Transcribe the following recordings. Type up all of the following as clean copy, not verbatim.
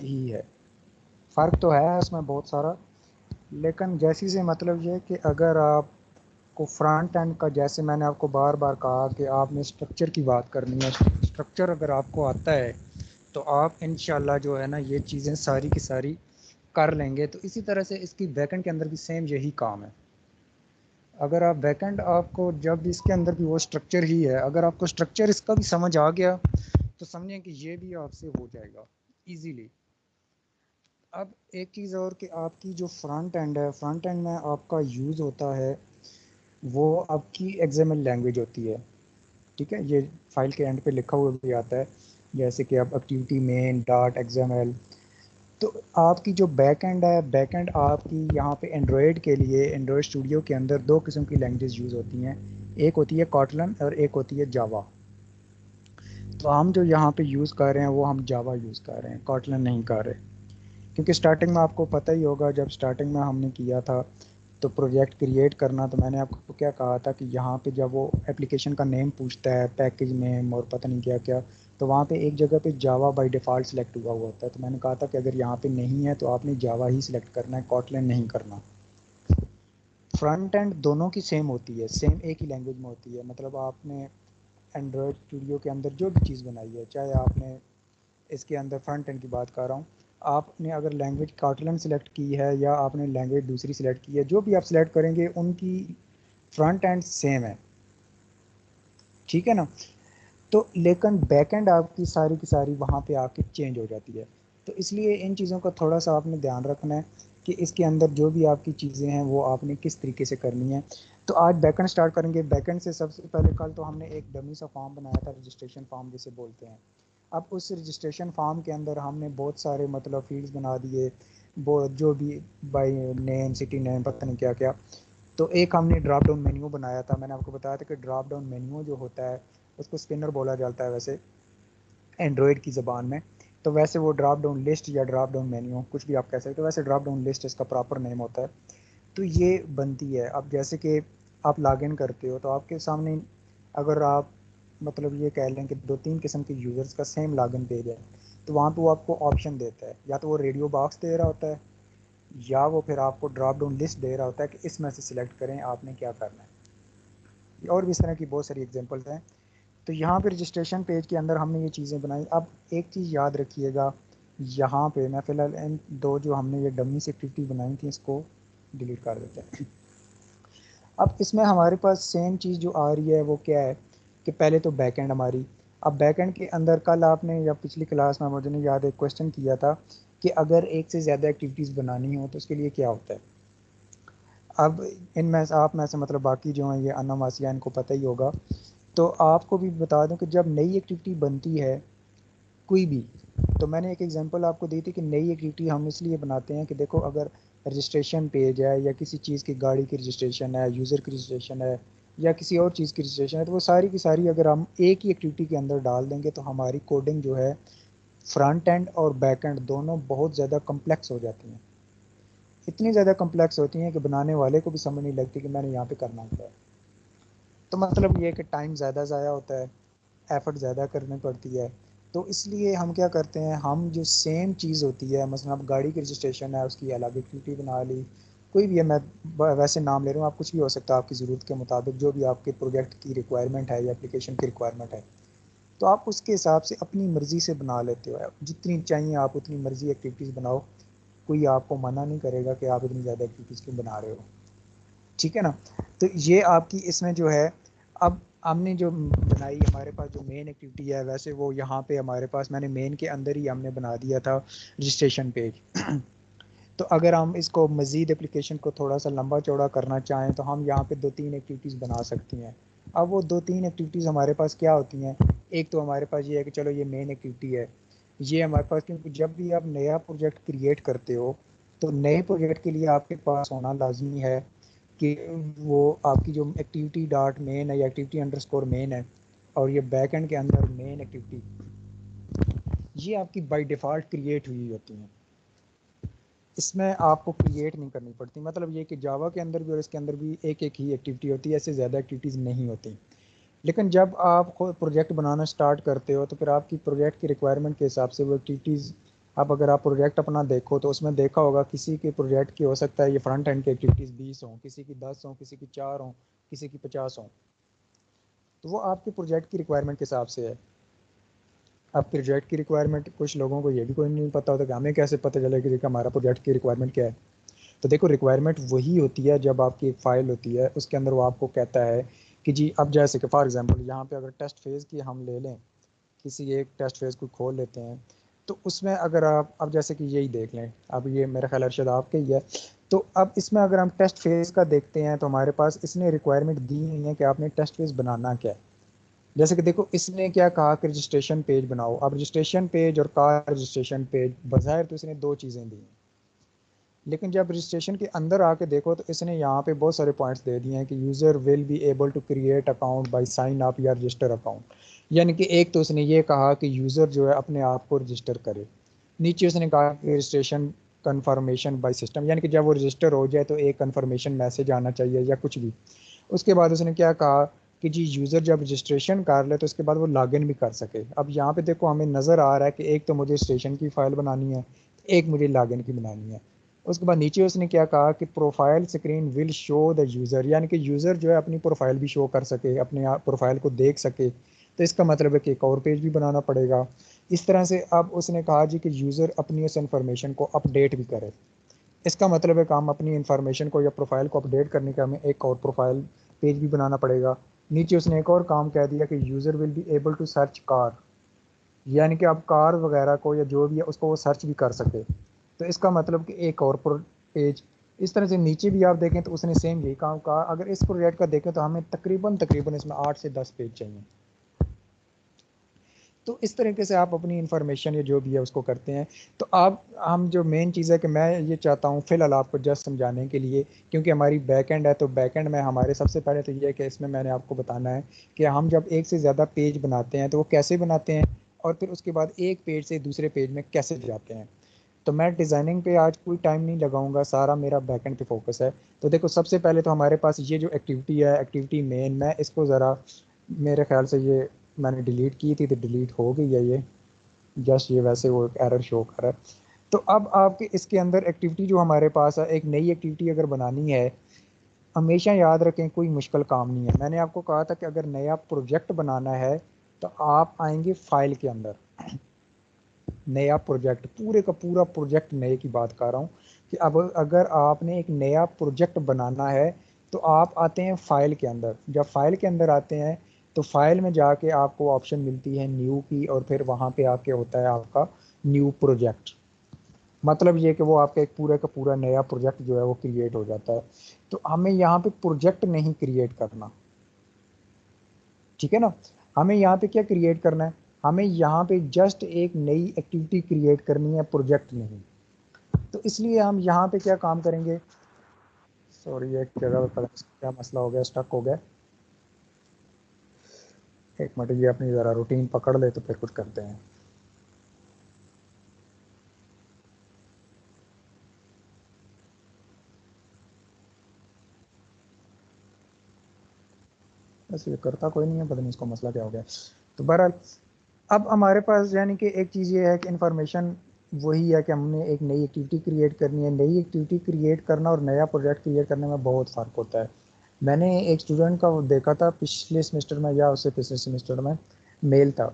ही है। फ़र्क तो है उसमें बहुत सारा, लेकिन जैसी से मतलब ये है कि अगर आपको फ्रंट एंड का, जैसे मैंने आपको बार बार कहा कि आपने स्ट्रक्चर की बात करनी है, स्ट्रक्चर अगर आपको आता है तो आप इंशाल्लाह जो है ना ये चीज़ें सारी की सारी कर लेंगे। तो इसी तरह से इसकी बैकएंड के अंदर भी सेम यही काम है। अगर आप बैकएंड आपको जब इसके अंदर भी वो स्ट्रक्चर ही है, अगर आपको स्ट्रक्चर इसका भी समझ आ गया तो समझें कि ये भी आपसे हो जाएगा इजीली। अब एक चीज़ और कि आपकी जो फ्रंट एंड है, फ्रंट एंड में आपका यूज़ होता है वो आपकी एक्सएमएल लैंग्वेज होती है। ठीक है, ये फाइल के एंड पे लिखा हुआ भी आता है, जैसे कि आप एक्टिविटी मेन डॉट एक्सएमएल। तो आपकी जो बैक एंड है, बैक एंड आपकी यहाँ पे एंड्रॉयड के लिए एंड्रॉयड स्टूडियो के अंदर दो किस्म की लैंग्वेज यूज़ होती हैं। एक होती है कॉटलन और एक होती है जावा। तो हम जो यहाँ पे यूज़ कर रहे हैं वो हम जावा यूज़ कर रहे हैं, कॉटलन नहीं कर रहे। क्योंकि स्टार्टिंग में आपको पता ही होगा, जब स्टार्टिंग में हमने किया था तो प्रोजेक्ट क्रिएट करना, तो मैंने आपको क्या कहा था कि यहाँ पे जब वो एप्लीकेशन का नेम पूछता है, पैकेज नेम और पता नहीं क्या क्या, तो वहाँ पे एक जगह पे जावा बाय डिफ़ॉल्ट सेलेक्ट हुआ हुआ होता है। तो मैंने कहा था कि अगर यहाँ पे नहीं है तो आपने जावा ही सिलेक्ट करना है, कॉटलन नहीं करना। फ्रंट एंड दोनों की सेम होती है, सेम एक ही लैंग्वेज में होती है। मतलब आपने एंड्रॉयड स्टूडियो के अंदर जो भी चीज़ बनाई है, चाहे आपने इसके अंदर फ्रंट एंड की बात कर रहा हूँ, आपने अगर लैंग्वेज कॉटलन सेलेक्ट की है या आपने लैंग्वेज दूसरी सेलेक्ट की है, जो भी आप सेलेक्ट करेंगे उनकी फ्रंट एंड सेम है। ठीक है ना। तो लेकिन बैक एंड आपकी सारी की सारी वहाँ पे आके चेंज हो जाती है। तो इसलिए इन चीज़ों का थोड़ा सा आपने ध्यान रखना है कि इसके अंदर जो भी आपकी चीज़ें हैं वो आपने किस तरीके से करनी है। तो आज बैकएंड स्टार्ट करेंगे। बैकएंड से सबसे पहले कल तो हमने एक डमी सा फॉर्म बनाया था, रजिस्ट्रेशन फॉर्म जिसे बोलते हैं। अब उस रजिस्ट्रेशन फॉर्म के अंदर हमने बहुत सारे मतलब फील्ड्स बना दिए, वो जो भी बाई नेम सिटी नेम पता नहीं क्या क्या। तो एक हमने ड्रॉप डाउन मेन्यू बनाया था। मैंने आपको बताया था कि ड्रॉप डाउन मेन्यू जो होता है उसको स्पिनर बोला जाता है वैसे एंड्रॉयड की ज़बान में। तो वैसे वो ड्रॉप डाउन लिस्ट या ड्रॉप डाउन मेन्यू कुछ भी आप कह सकते हो, वैसे ड्रॉप डाउन लिस्ट इसका प्रॉपर नेम होता है। तो ये बनती है। अब जैसे कि आप लॉगिन करते हो तो आपके सामने, अगर आप मतलब ये कह लें कि दो तीन किस्म के यूज़र्स का सेम लॉगिन पेज है, तो वहाँ पे वो आपको ऑप्शन देता है, या तो वो रेडियो बॉक्स दे रहा होता है या वो फिर आपको ड्रॉप डाउन लिस्ट दे रहा होता है कि इसमें से सिलेक्ट करें आपने क्या करना है। और भी इस तरह की बहुत सारी एग्जांपल्स हैं। तो यहाँ पे रजिस्ट्रेशन पेज के अंदर हमने ये चीज़ें बनाई। अब एक चीज़ याद रखिएगा, यहाँ पे मैं फ़िलहाल इन दो जो हमने ये डमी से एक्टिविटी बनाई थी इसको डिलीट कर देते हैं। अब इसमें हमारे पास सेम चीज़ जो आ रही है वो क्या है कि पहले तो बैकएंड हमारी। अब बैकएंड के अंदर कल आपने या पिछली क्लास में मुझे नहीं याद एक क्वेश्चन किया था कि अगर एक से ज़्यादा एक्टिविटीज़ बनानी हो तो उसके लिए क्या होता है। अब इनमें आप में से मतलब बाकी जो हैं ये अनवासिया, इनको पता ही होगा। तो आपको भी बता दूं कि जब नई एक्टिविटी बनती है कोई भी, तो मैंने एक एग्जांपल आपको दी थी कि नई एक्टिविटी हम इसलिए बनाते हैं कि देखो अगर रजिस्ट्रेशन पेज है या किसी चीज़ की गाड़ी की रजिस्ट्रेशन है, यूज़र की रजिस्ट्रेशन है या किसी और चीज़ की रजिस्ट्रेशन है, तो वो सारी की सारी अगर हम एक ही एक्टिविटी के अंदर डाल देंगे तो हमारी कोडिंग जो है फ्रंट एंड और बैक एंड दोनों बहुत ज़्यादा कम्प्लेक्स हो जाती हैं। इतनी ज़्यादा कम्प्लेक्स होती हैं कि बनाने वाले को भी समझ नहीं लगती कि मैंने यहाँ पे करना क्या है। तो मतलब ये है कि टाइम ज़्यादा ज़ाया होता है, एफ़र्ट ज़्यादा करनी पड़ती है। तो इसलिए हम क्या करते हैं, हम जो सेम चीज़ होती है, मसलन आप गाड़ी की रजिस्ट्रेशन है उसकी अलग एक्टिविटी बना ली, कोई भी है, मैं वैसे नाम ले रहा हूँ, आप कुछ भी हो सकता है आपकी ज़रूरत के मुताबिक जो भी आपके प्रोजेक्ट की रिक्वायरमेंट है या एप्लीकेशन की रिक्वायरमेंट है, तो आप उसके हिसाब से अपनी मर्ज़ी से बना लेते हो। जितनी चाहिए आप उतनी मर्ज़ी एक्टिविटीज़ बनाओ, कोई आपको मना नहीं करेगा कि आप इतनी ज़्यादा एक्टिविटीज़ क्यों बना रहे हो। ठीक है ना। तो ये आपकी इसमें जो है, अब हमने जो बनाई, हमारे पास जो मेन एक्टिविटी है वैसे वो यहाँ पे हमारे पास मैंने मेन के अंदर ही हमने बना दिया था रजिस्ट्रेशन पेज। तो अगर हम इसको मज़ीद एप्लीकेशन को थोड़ा सा लंबा चौड़ा करना चाहें तो हम यहाँ पे दो तीन एक्टिविटीज़ बना सकती हैं। अब वो दो तीन एक्टिविटीज़ हमारे पास क्या होती हैं, एक तो हमारे पास ये है कि चलो ये मेन एक्टिविटी है, ये हमारे पास, क्योंकि जब भी आप नया प्रोजेक्ट क्रिएट करते हो तो नए प्रोजेक्ट के लिए आपके पास होना लाजमी है कि वो आपकी जो एक्टिविटी डॉट मेन है या एक्टिविटी अंडरस्कोर मेन है और ये बैक एंड के अंदर मेन एक्टिविटी, ये आपकी बाय डिफ़ॉल्ट क्रिएट हुई होती हैं। इसमें आपको क्रिएट नहीं करनी पड़ती। मतलब ये कि जावा के अंदर भी और इसके अंदर भी एक एक ही एक्टिविटी होती है, ऐसे ज़्यादा एक्टिविटीज़ नहीं होती। लेकिन जब आप खुद प्रोजेक्ट बनाना स्टार्ट करते हो तो फिर आपकी प्रोजेक्ट की रिक्वायरमेंट के हिसाब से वो एक्टिविटीज़ अब अगर आप प्रोजेक्ट अपना देखो तो उसमें देखा होगा किसी के प्रोजेक्ट की हो सकता है ये फ्रंट एंड की एक्टिविटीज़ 20 हों, किसी की 10 हों, किसी की 4 हों, किसी की 50 हों। तो वो आपके प्रोजेक्ट की रिक्वायरमेंट के हिसाब से है। अब प्रोजेक्ट की रिक्वायरमेंट कुछ लोगों को ये भी कोई नहीं पता होता कि हमें कैसे पता चलेगा कि हमारा प्रोजेक्ट की रिक्वायरमेंट क्या है। तो देखो रिक्वायरमेंट वही होती है जब आपकी एक फ़ाइल होती है उसके अंदर वो आपको कहता है कि जी अब जैसे कि फॉर एग्जांपल यहाँ पे अगर टेस्ट फेज़ की हम ले लें, किसी एक टेस्ट फेज़ को खोल लेते हैं, तो उसमें अगर आप अब जैसे कि यही देख लें, अब ये मेरा ख्याल अरशद आपके ही है। तो अब इसमें अगर हम टेस्ट फेज़ का देखते हैं तो हमारे पास इसने रिक्वायरमेंट दी हुई है कि आपने टेस्ट फेज़ बनाना क्या है। जैसे कि देखो इसने क्या कहा कि रजिस्ट्रेशन पेज बनाओ। अब रजिस्ट्रेशन पेज और कार रजिस्ट्रेशन पेज बज़ाहिर तो इसने दो चीज़ें दी हैं, लेकिन जब रजिस्ट्रेशन के अंदर आके देखो तो इसने यहाँ पे बहुत सारे पॉइंट्स दे दिए हैं कि user will be able to create account by sign up या रजिस्टर अकाउंट। यानी कि एक तो उसने ये कहा कि यूज़र जो है अपने आप को रजिस्टर करे। नीचे उसने कहा कि रजिस्ट्रेशन कन्फर्मेशन बाय सिस्टम, यानी कि जब वो रजिस्टर हो जाए तो एक कन्फर्मेशन मैसेज आना चाहिए या कुछ भी। उसके बाद उसने क्या कहा कि जी यूज़र जब रजिस्ट्रेशन कर ले तो उसके बाद वो लॉगिन भी कर सके। अब यहाँ पे देखो हमें नज़र आ रहा है कि एक तो मुझे रजिस्ट्रेशन की फ़ाइल बनानी है, एक मुझे लॉगिन की बनानी है। उसके बाद नीचे उसने क्या कहा कि profile screen will show the user, यानी कि यूज़र जो है अपनी प्रोफाइल भी शो कर सके, अपने आप प्रोफाइल को देख सके। तो इसका मतलब है कि एक और पेज भी बनाना पड़ेगा। इस तरह से अब उसने कहा जी कि यूज़र अपनी उस इन्फॉर्मेशन को अपडेट भी करे। इसका मतलब है कि हम अपनी इन्फॉर्मेशन को या प्रोफाइल को अपडेट करने का हमें एक और प्रोफाइल पेज भी बनाना पड़ेगा। नीचे उसने एक और काम कह दिया कि user will be able to search car, यानी कि आप कार वगैरह को या जो भी है उसको वो सर्च भी कर सके। तो इसका मतलब कि एक और पेज। इस तरह से नीचे भी आप देखें तो उसने सेम यही काम कहा। अगर इस प्रोजेक्ट का देखें तो हमें तकरीबन तकरीबन इसमें 8 से 10 पेज चाहिए। तो इस तरीके से आप अपनी इन्फॉर्मेशन या जो भी है उसको करते हैं। तो आप हम जो मेन चीज़ है कि मैं ये चाहता हूँ फ़िलहाल आपको जस्ट समझाने के लिए, क्योंकि हमारी बैक एंड है तो बैक एंड में हमारे सबसे पहले तो ये है कि इसमें मैंने आपको बताना है कि हम जब एक से ज़्यादा पेज बनाते हैं तो वो कैसे बनाते हैं, और फिर उसके बाद एक पेज से दूसरे पेज में कैसे जाते हैं। तो मैं डिज़ाइनिंग पे आज कोई टाइम नहीं लगाऊंगा, सारा मेरा बैकएंड पे फोकस है। तो देखो सबसे पहले तो हमारे पास ये जो एक्टिविटी है, एक्टिविटी मेन, मैं इसको ज़रा, मेरे ख्याल से ये मैंने डिलीट की थी तो डिलीट हो गई है ये, जस्ट ये वैसे वो एक एरर शो कर रहा है। तो अब आपके इसके अंदर एक्टिविटी जो हमारे पास है, एक नई एक्टिविटी अगर बनानी है, हमेशा याद रखें कोई मुश्किल काम नहीं है। मैंने आपको कहा था कि अगर नया प्रोजेक्ट बनाना है तो आप आएंगे फाइल के अंदर, नया प्रोजेक्ट, पूरे का पूरा प्रोजेक्ट नए की बात कर रहा हूँ कि अब अगर आपने एक नया प्रोजेक्ट बनाना है तो आप आते हैं फाइल के अंदर। जब फाइल के अंदर आते हैं तो फाइल में जाके आपको ऑप्शन मिलती है न्यू की, और फिर वहाँ पे आके होता है आपका न्यू प्रोजेक्ट। मतलब ये कि वो आपका एक पूरा का पूरा नया प्रोजेक्ट जो है वो क्रिएट हो जाता है। तो हमें यहाँ पे प्रोजेक्ट नहीं क्रिएट करना, ठीक है ना। हमें यहाँ पे क्या क्रिएट करना है, हमें यहाँ पे जस्ट एक नई एक्टिविटी क्रिएट करनी है, प्रोजेक्ट नहीं। तो इसलिए हम यहाँ पे क्या काम करेंगे, सॉरी एक जगह पे पता नहीं क्या मसला हो गया, स्टक हो गया। एक मिनट, ये अपनी ज़रा रूटीन पकड़ ले तो फिर कुछ करते हैं। बस ये करता कोई नहीं है, पता नहीं इसको मसला क्या हो गया। तो बहरहाल अब हमारे पास यानी कि एक चीज़ ये है कि इन्फॉर्मेशन वही है कि हमने एक नई एक्टिविटी क्रिएट करनी है। नई एक्टिविटी क्रिएट करना और नया प्रोजेक्ट क्रिएट करने में बहुत फ़र्क होता है। मैंने एक स्टूडेंट का वो देखा था पिछले सेमेस्टर में या उससे पिछले सेमेस्टर में, मेल था।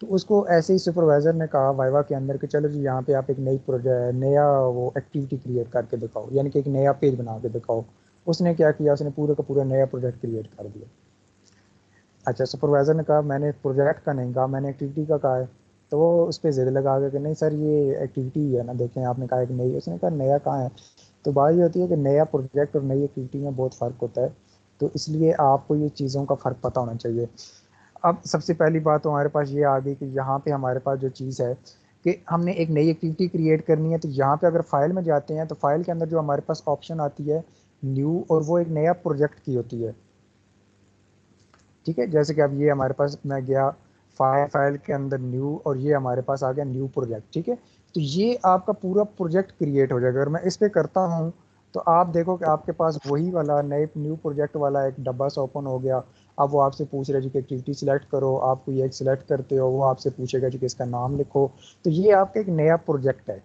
तो उसको ऐसे ही सुपरवाइज़र ने कहा वाइवा के अंदर कि चलो जी यहाँ पे आप एक नई प्रोजेक्ट नया वो एक्टिविटी क्रिएट करके दिखाओ, यानी कि एक नया पेज बना के दिखाओ। उसने क्या किया, उसने पूरे का पूरा नया प्रोजेक्ट क्रिएट कर दिया। अच्छा, सुपरवाइज़र ने कहा मैंने प्रोजेक्ट का नहीं कहा, मैंने एक्टिविटी का कहा है। तो वो उस पर ज़िद लगा गया कि नहीं सर ये एक्टिविटी है ना, देखें आपने कहा कि नई, उसने कहा नया कहाँ है। तो बात ये होती है कि नया प्रोजेक्ट और नई एक्टिविटी में बहुत फ़र्क होता है। तो इसलिए आपको ये चीज़ों का फ़र्क पता होना चाहिए। अब सबसे पहली बात तो हमारे पास ये आ गई कि यहाँ पे हमारे पास जो चीज़ है कि हमने एक नई एक्टिविटी क्रिएट करनी है। तो यहाँ पे अगर फाइल में जाते हैं तो फाइल के अंदर जो हमारे पास ऑप्शन आती है न्यू, और वो एक नया प्रोजेक्ट की होती है। ठीक है, जैसे कि अब ये हमारे पास, मैं गया फाइल के अंदर न्यू, और ये हमारे पास आ गया न्यू प्रोजेक्ट। ठीक है, तो ये आपका पूरा प्रोजेक्ट क्रिएट हो जाएगा। अगर मैं इस पे करता हूँ तो आप देखो कि आपके पास वही वाला नए न्यू प्रोजेक्ट वाला एक डब्बा सा ओपन हो गया, अब वो आपसे पूछ रहा है जी कि एक्टिविटी सिलेक्ट करो, आप कोई एक सिलेक्ट करते हो, वो आपसे पूछेगा जी कि इसका नाम लिखो। तो ये आपका एक नया प्रोजेक्ट है।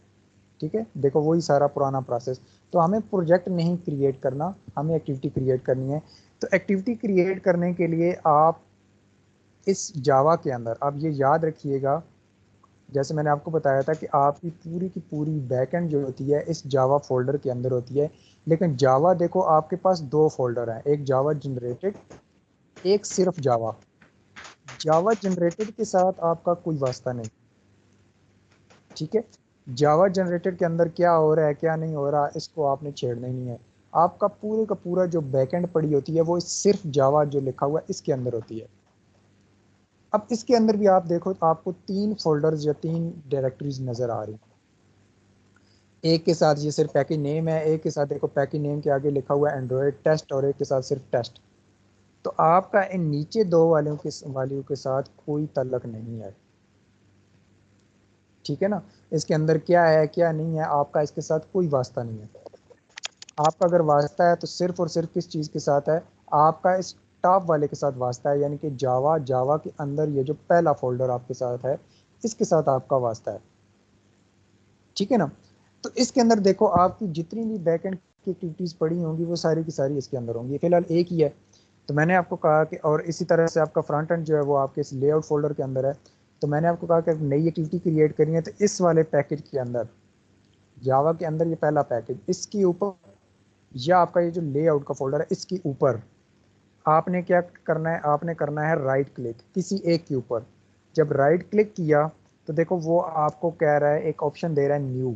ठीक है, देखो वही सारा पुराना प्रोसेस। तो हमें प्रोजेक्ट नहीं क्रिएट करना, हमें एक्टिविटी क्रिएट करनी है। तो एक्टिविटी क्रिएट करने के लिए आप इस जावा के अंदर, आप ये याद रखिएगा, जैसे मैंने आपको बताया था कि आपकी पूरी की पूरी बैकएंड जो होती है इस जावा फोल्डर के अंदर होती है। लेकिन जावा देखो आपके पास दो फोल्डर हैं, एक जावा जनरेटेड, एक सिर्फ जावा। जावा जनरेटेड के साथ आपका कोई वास्ता नहीं। ठीक है, जावा जनरेटेड के अंदर क्या हो रहा है क्या नहीं हो रहा इसको आपने छेड़ना ही नहीं है। आपका पूरे का पूरा जो बैकएंड पड़ी होती है वो सिर्फ जावा जो लिखा हुआ है इसके अंदर होती है। अब इसके अंदर भी आप देखो तो आपको तीन फोल्डर्स या तीन डायरेक्टरीज नजर आ रही। एक के साथ ये सिर्फ पैकेज नेम है, एक के साथ देखो पैकेज नेम के आगे लिखा हुआ है एंड्रॉयड टेस्ट, और एक के साथ सिर्फ टेस्ट। तो आपका इन नीचे दो वालों के साथ कोई तल्लक नहीं है। ठीक है ना, इसके अंदर क्या है क्या नहीं है आपका इसके साथ कोई वास्ता नहीं है। आपका अगर वास्ता है तो सिर्फ और सिर्फ किस चीज़ के साथ है, आपका इस टॉप वाले के साथ वास्ता है, यानी कि जावा, जावा के अंदर ये जो पहला फोल्डर आपके साथ है इसके साथ आपका वास्ता है। ठीक है ना, तो इसके अंदर देखो आपकी जितनी भी बैकएंड की एक्टिविटीज पड़ी होंगी वो सारी की सारी इसके अंदर होंगी। फिलहाल एक ही है। तो मैंने आपको कहा कि, और इसी तरह से आपका फ्रंट एंड जो है वो आपके इस लेआउट फोल्डर के अंदर है। तो मैंने आपको कहा कि नई एक्टिविटी क्रिएट करनी है तो इस वाले पैकेज के अंदर, जावा के अंदर ये पहला पैकेज, इसके ऊपर या आपका ये जो लेआउट का फोल्डर है इसके ऊपर आपने क्या करना है, आपने करना है राइट क्लिक किसी एक के ऊपर। जब राइट क्लिक किया तो देखो वो आपको कह रहा है, एक ऑप्शन दे रहा है न्यू,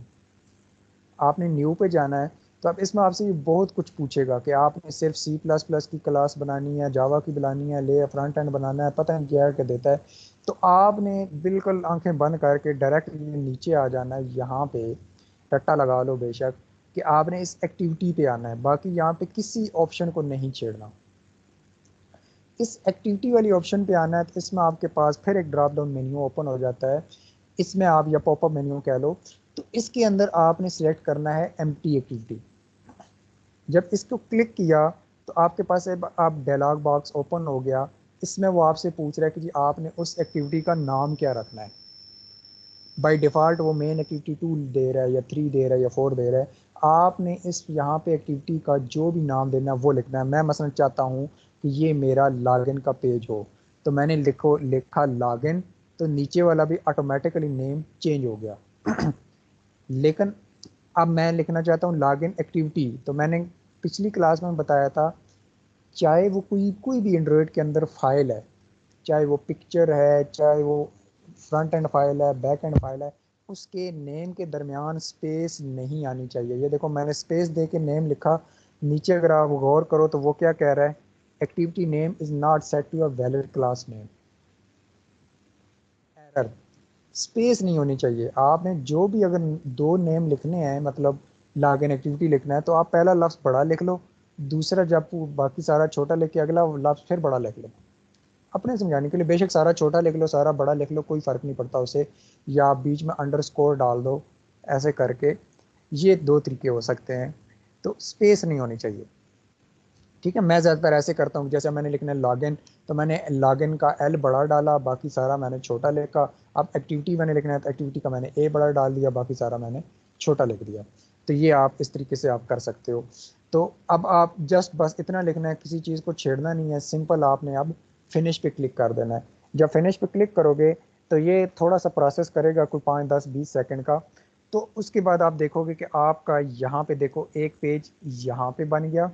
आपने न्यू पे जाना है। तो अब इसमें आपसे ये बहुत कुछ पूछेगा कि आपने सिर्फ सी प्लस प्लस की क्लास बनानी है, जावा की बनानी है, ले फ्रंट एंड बनाना है, पता नहीं क्या क्या देता है। तो आपने बिल्कुल आंखें बंद करके डायरेक्ट नीचे आ जाना है, यहाँ पे टट्टा लगा लो बेशक, कि आपने इस एक्टिविटी पे आना है, बाकी यहाँ पे किसी ऑप्शन को नहीं छेड़ना। इस एक्टिविटी वाली ऑप्शन पे आना है तो इसमें आपके पास फिर एक ड्रॉप डाउन मेन्यू ओपन हो जाता है। इसमें आप, या पॉपअप मेन्यू कह लो, तो इसके अंदर आपने सिलेक्ट करना है एम्प्टी एक्टिविटी। जब इसको क्लिक किया तो आपके पास आप डायलॉग बॉक्स ओपन हो गया। इसमें वो आपसे पूछ रहा है कि जी आपने उस एक्टिविटी का नाम क्या रखना है। बाय डिफ़ॉल्ट वो मेन एक्टिविटी 2 दे रहा है या 3 दे रहा है या 4 दे रहा है। आपने इस यहाँ पे एक्टिविटी का जो भी नाम देना है वो लिखना है। मैं मसलन चाहता हूँ कि ये मेरा लॉगिन का पेज हो, तो मैंने लिखा लॉगिन, तो नीचे वाला भी ऑटोमेटिकली नेम चेंज हो गया। लेकिन अब मैं लिखना चाहता हूँ लॉगिन एक्टिविटी, तो मैंने पिछली क्लास में बताया था, चाहे वो कोई कोई भी एंड्रॉयड के अंदर फाइल है, चाहे वो पिक्चर है, चाहे वो फ्रंट एंड फाइल है, बैक एंड फाइल है, उसके नेम के दरमियान स्पेस नहीं आनी चाहिए। ये देखो मैंने स्पेस दे के नेम लिखा, नीचे अगर आप गौर करो तो वो क्या कह रहा है, activity name is not set to a valid class name. Error, space नहीं होनी चाहिए। आपने जो भी अगर दो नेम लिखने हैं, मतलब लॉगिन एक्टिविटी लिखना है, तो आप पहला लफ्ज़ बड़ा लिख लो, दूसरा जब बाकी सारा छोटा लिख के अगला लफ्ज़ फिर बड़ा लिख लो। अपने समझाने के लिए बेशक सारा छोटा लिख लो सारा बड़ा लिख लो, कोई फ़र्क नहीं पड़ता उसे, या आप बीच में अंडरस्कोर डाल दो, ऐसे करके। ये दो तरीके हो सकते हैं। तो स्पेस नहीं होनी चाहिए। ठीक है, मैं ज़्यादातर ऐसे करता हूँ, जैसे मैंने लिखना है लॉगिन, तो मैंने लॉगिन का एल बड़ा डाला, बाकी सारा मैंने छोटा लिखा। अब एक्टिविटी मैंने लिखना है तो एक्टिविटी का मैंने ए बड़ा डाल दिया, बाकी सारा मैंने छोटा लिख दिया। तो ये आप इस तरीके से आप कर सकते हो। तो अब आप जस्ट बस इतना लिखना है, किसी चीज़ को छेड़ना नहीं है, सिंपल आपने अब फिनिश पे क्लिक कर देना है। जब फिनिश पे क्लिक करोगे तो ये थोड़ा सा प्रोसेस करेगा, कोई 5 10 20 सेकंड का। तो उसके बाद आप देखोगे कि आपका यहाँ पे देखो एक पेज यहाँ पे बन गया,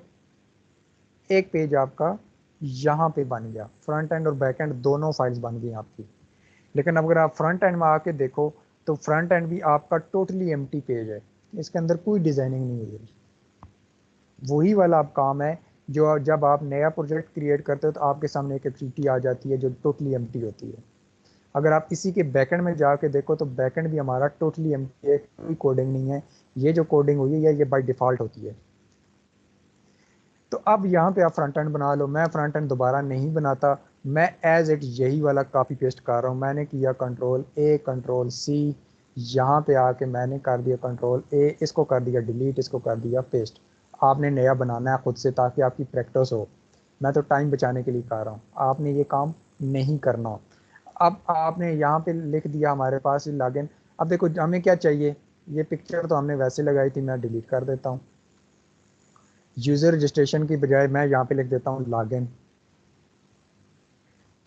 एक पेज आपका यहाँ पे बन गया, फ्रंट एंड और बैक एंड दोनों फाइल्स बन गई आपकी। लेकिन अगर आप फ्रंट एंड में आके देखो तो फ्रंट एंड भी आपका टोटली एम्प्टी पेज है, इसके अंदर कोई डिजाइनिंग नहीं हुई है। वही वाला आप काम है जो जब आप नया प्रोजेक्ट क्रिएट करते हो तो आपके सामने एक एक्टिविटी आ जाती है जो टोटली एम्प्टी होती है। अगर आप इसी के बैकएंड में जाके देखो तो बैकएंड भी हमारा टोटली एम्प्टी है, कोई कोडिंग नहीं है। ये जो कोडिंग हुई है ये बाय डिफॉल्ट होती है। तो अब यहाँ पे आप फ्रंट एंड बना लो, मैं फ्रंट एंड दोबारा नहीं बनाता, मैं एज इट यही वाला कॉपी पेस्ट कर रहा हूँ। मैंने किया कंट्रोल ए कंट्रोल सी, यहाँ पे आके मैंने कर दिया कंट्रोल ए, इसको कर दिया डिलीट, इसको कर दिया पेस्ट। आपने नया बनाना है खुद से ताकि आपकी प्रैक्टिस हो। मैं तो टाइम बचाने के लिए कर रहा हूँ, आपने ये काम नहीं करना। अब आपने यहाँ पे लिख दिया हमारे पास लॉगिन। अब देखो हमें क्या चाहिए, ये पिक्चर तो हमने वैसे लगाई थी, मैं डिलीट कर देता हूँ। यूजर रजिस्ट्रेशन की बजाय मैं यहाँ पे लिख देता हूँ लॉगिन।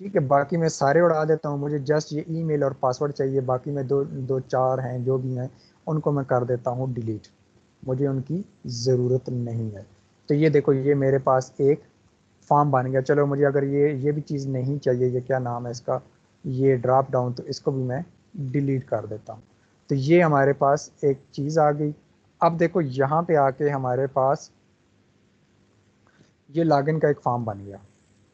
ठीक है, बाकी मैं सारे उड़ा देता हूँ, मुझे जस्ट ये ईमेल और पासवर्ड चाहिए, बाकी मैं दो दो चार हैं जो भी हैं उनको मैं कर देता हूँ डिलीट, मुझे उनकी ज़रूरत नहीं है। तो ये देखो ये मेरे पास एक फॉर्म बन गया। चलो मुझे अगर ये भी चीज़ नहीं चाहिए, ये क्या नाम है इसका, ये ड्रॉप डाउन, तो इसको भी मैं डिलीट कर देता हूँ। तो ये हमारे पास एक चीज़ आ गई। अब देखो यहाँ पे आके हमारे पास ये लॉगिन का एक फॉर्म बन गया।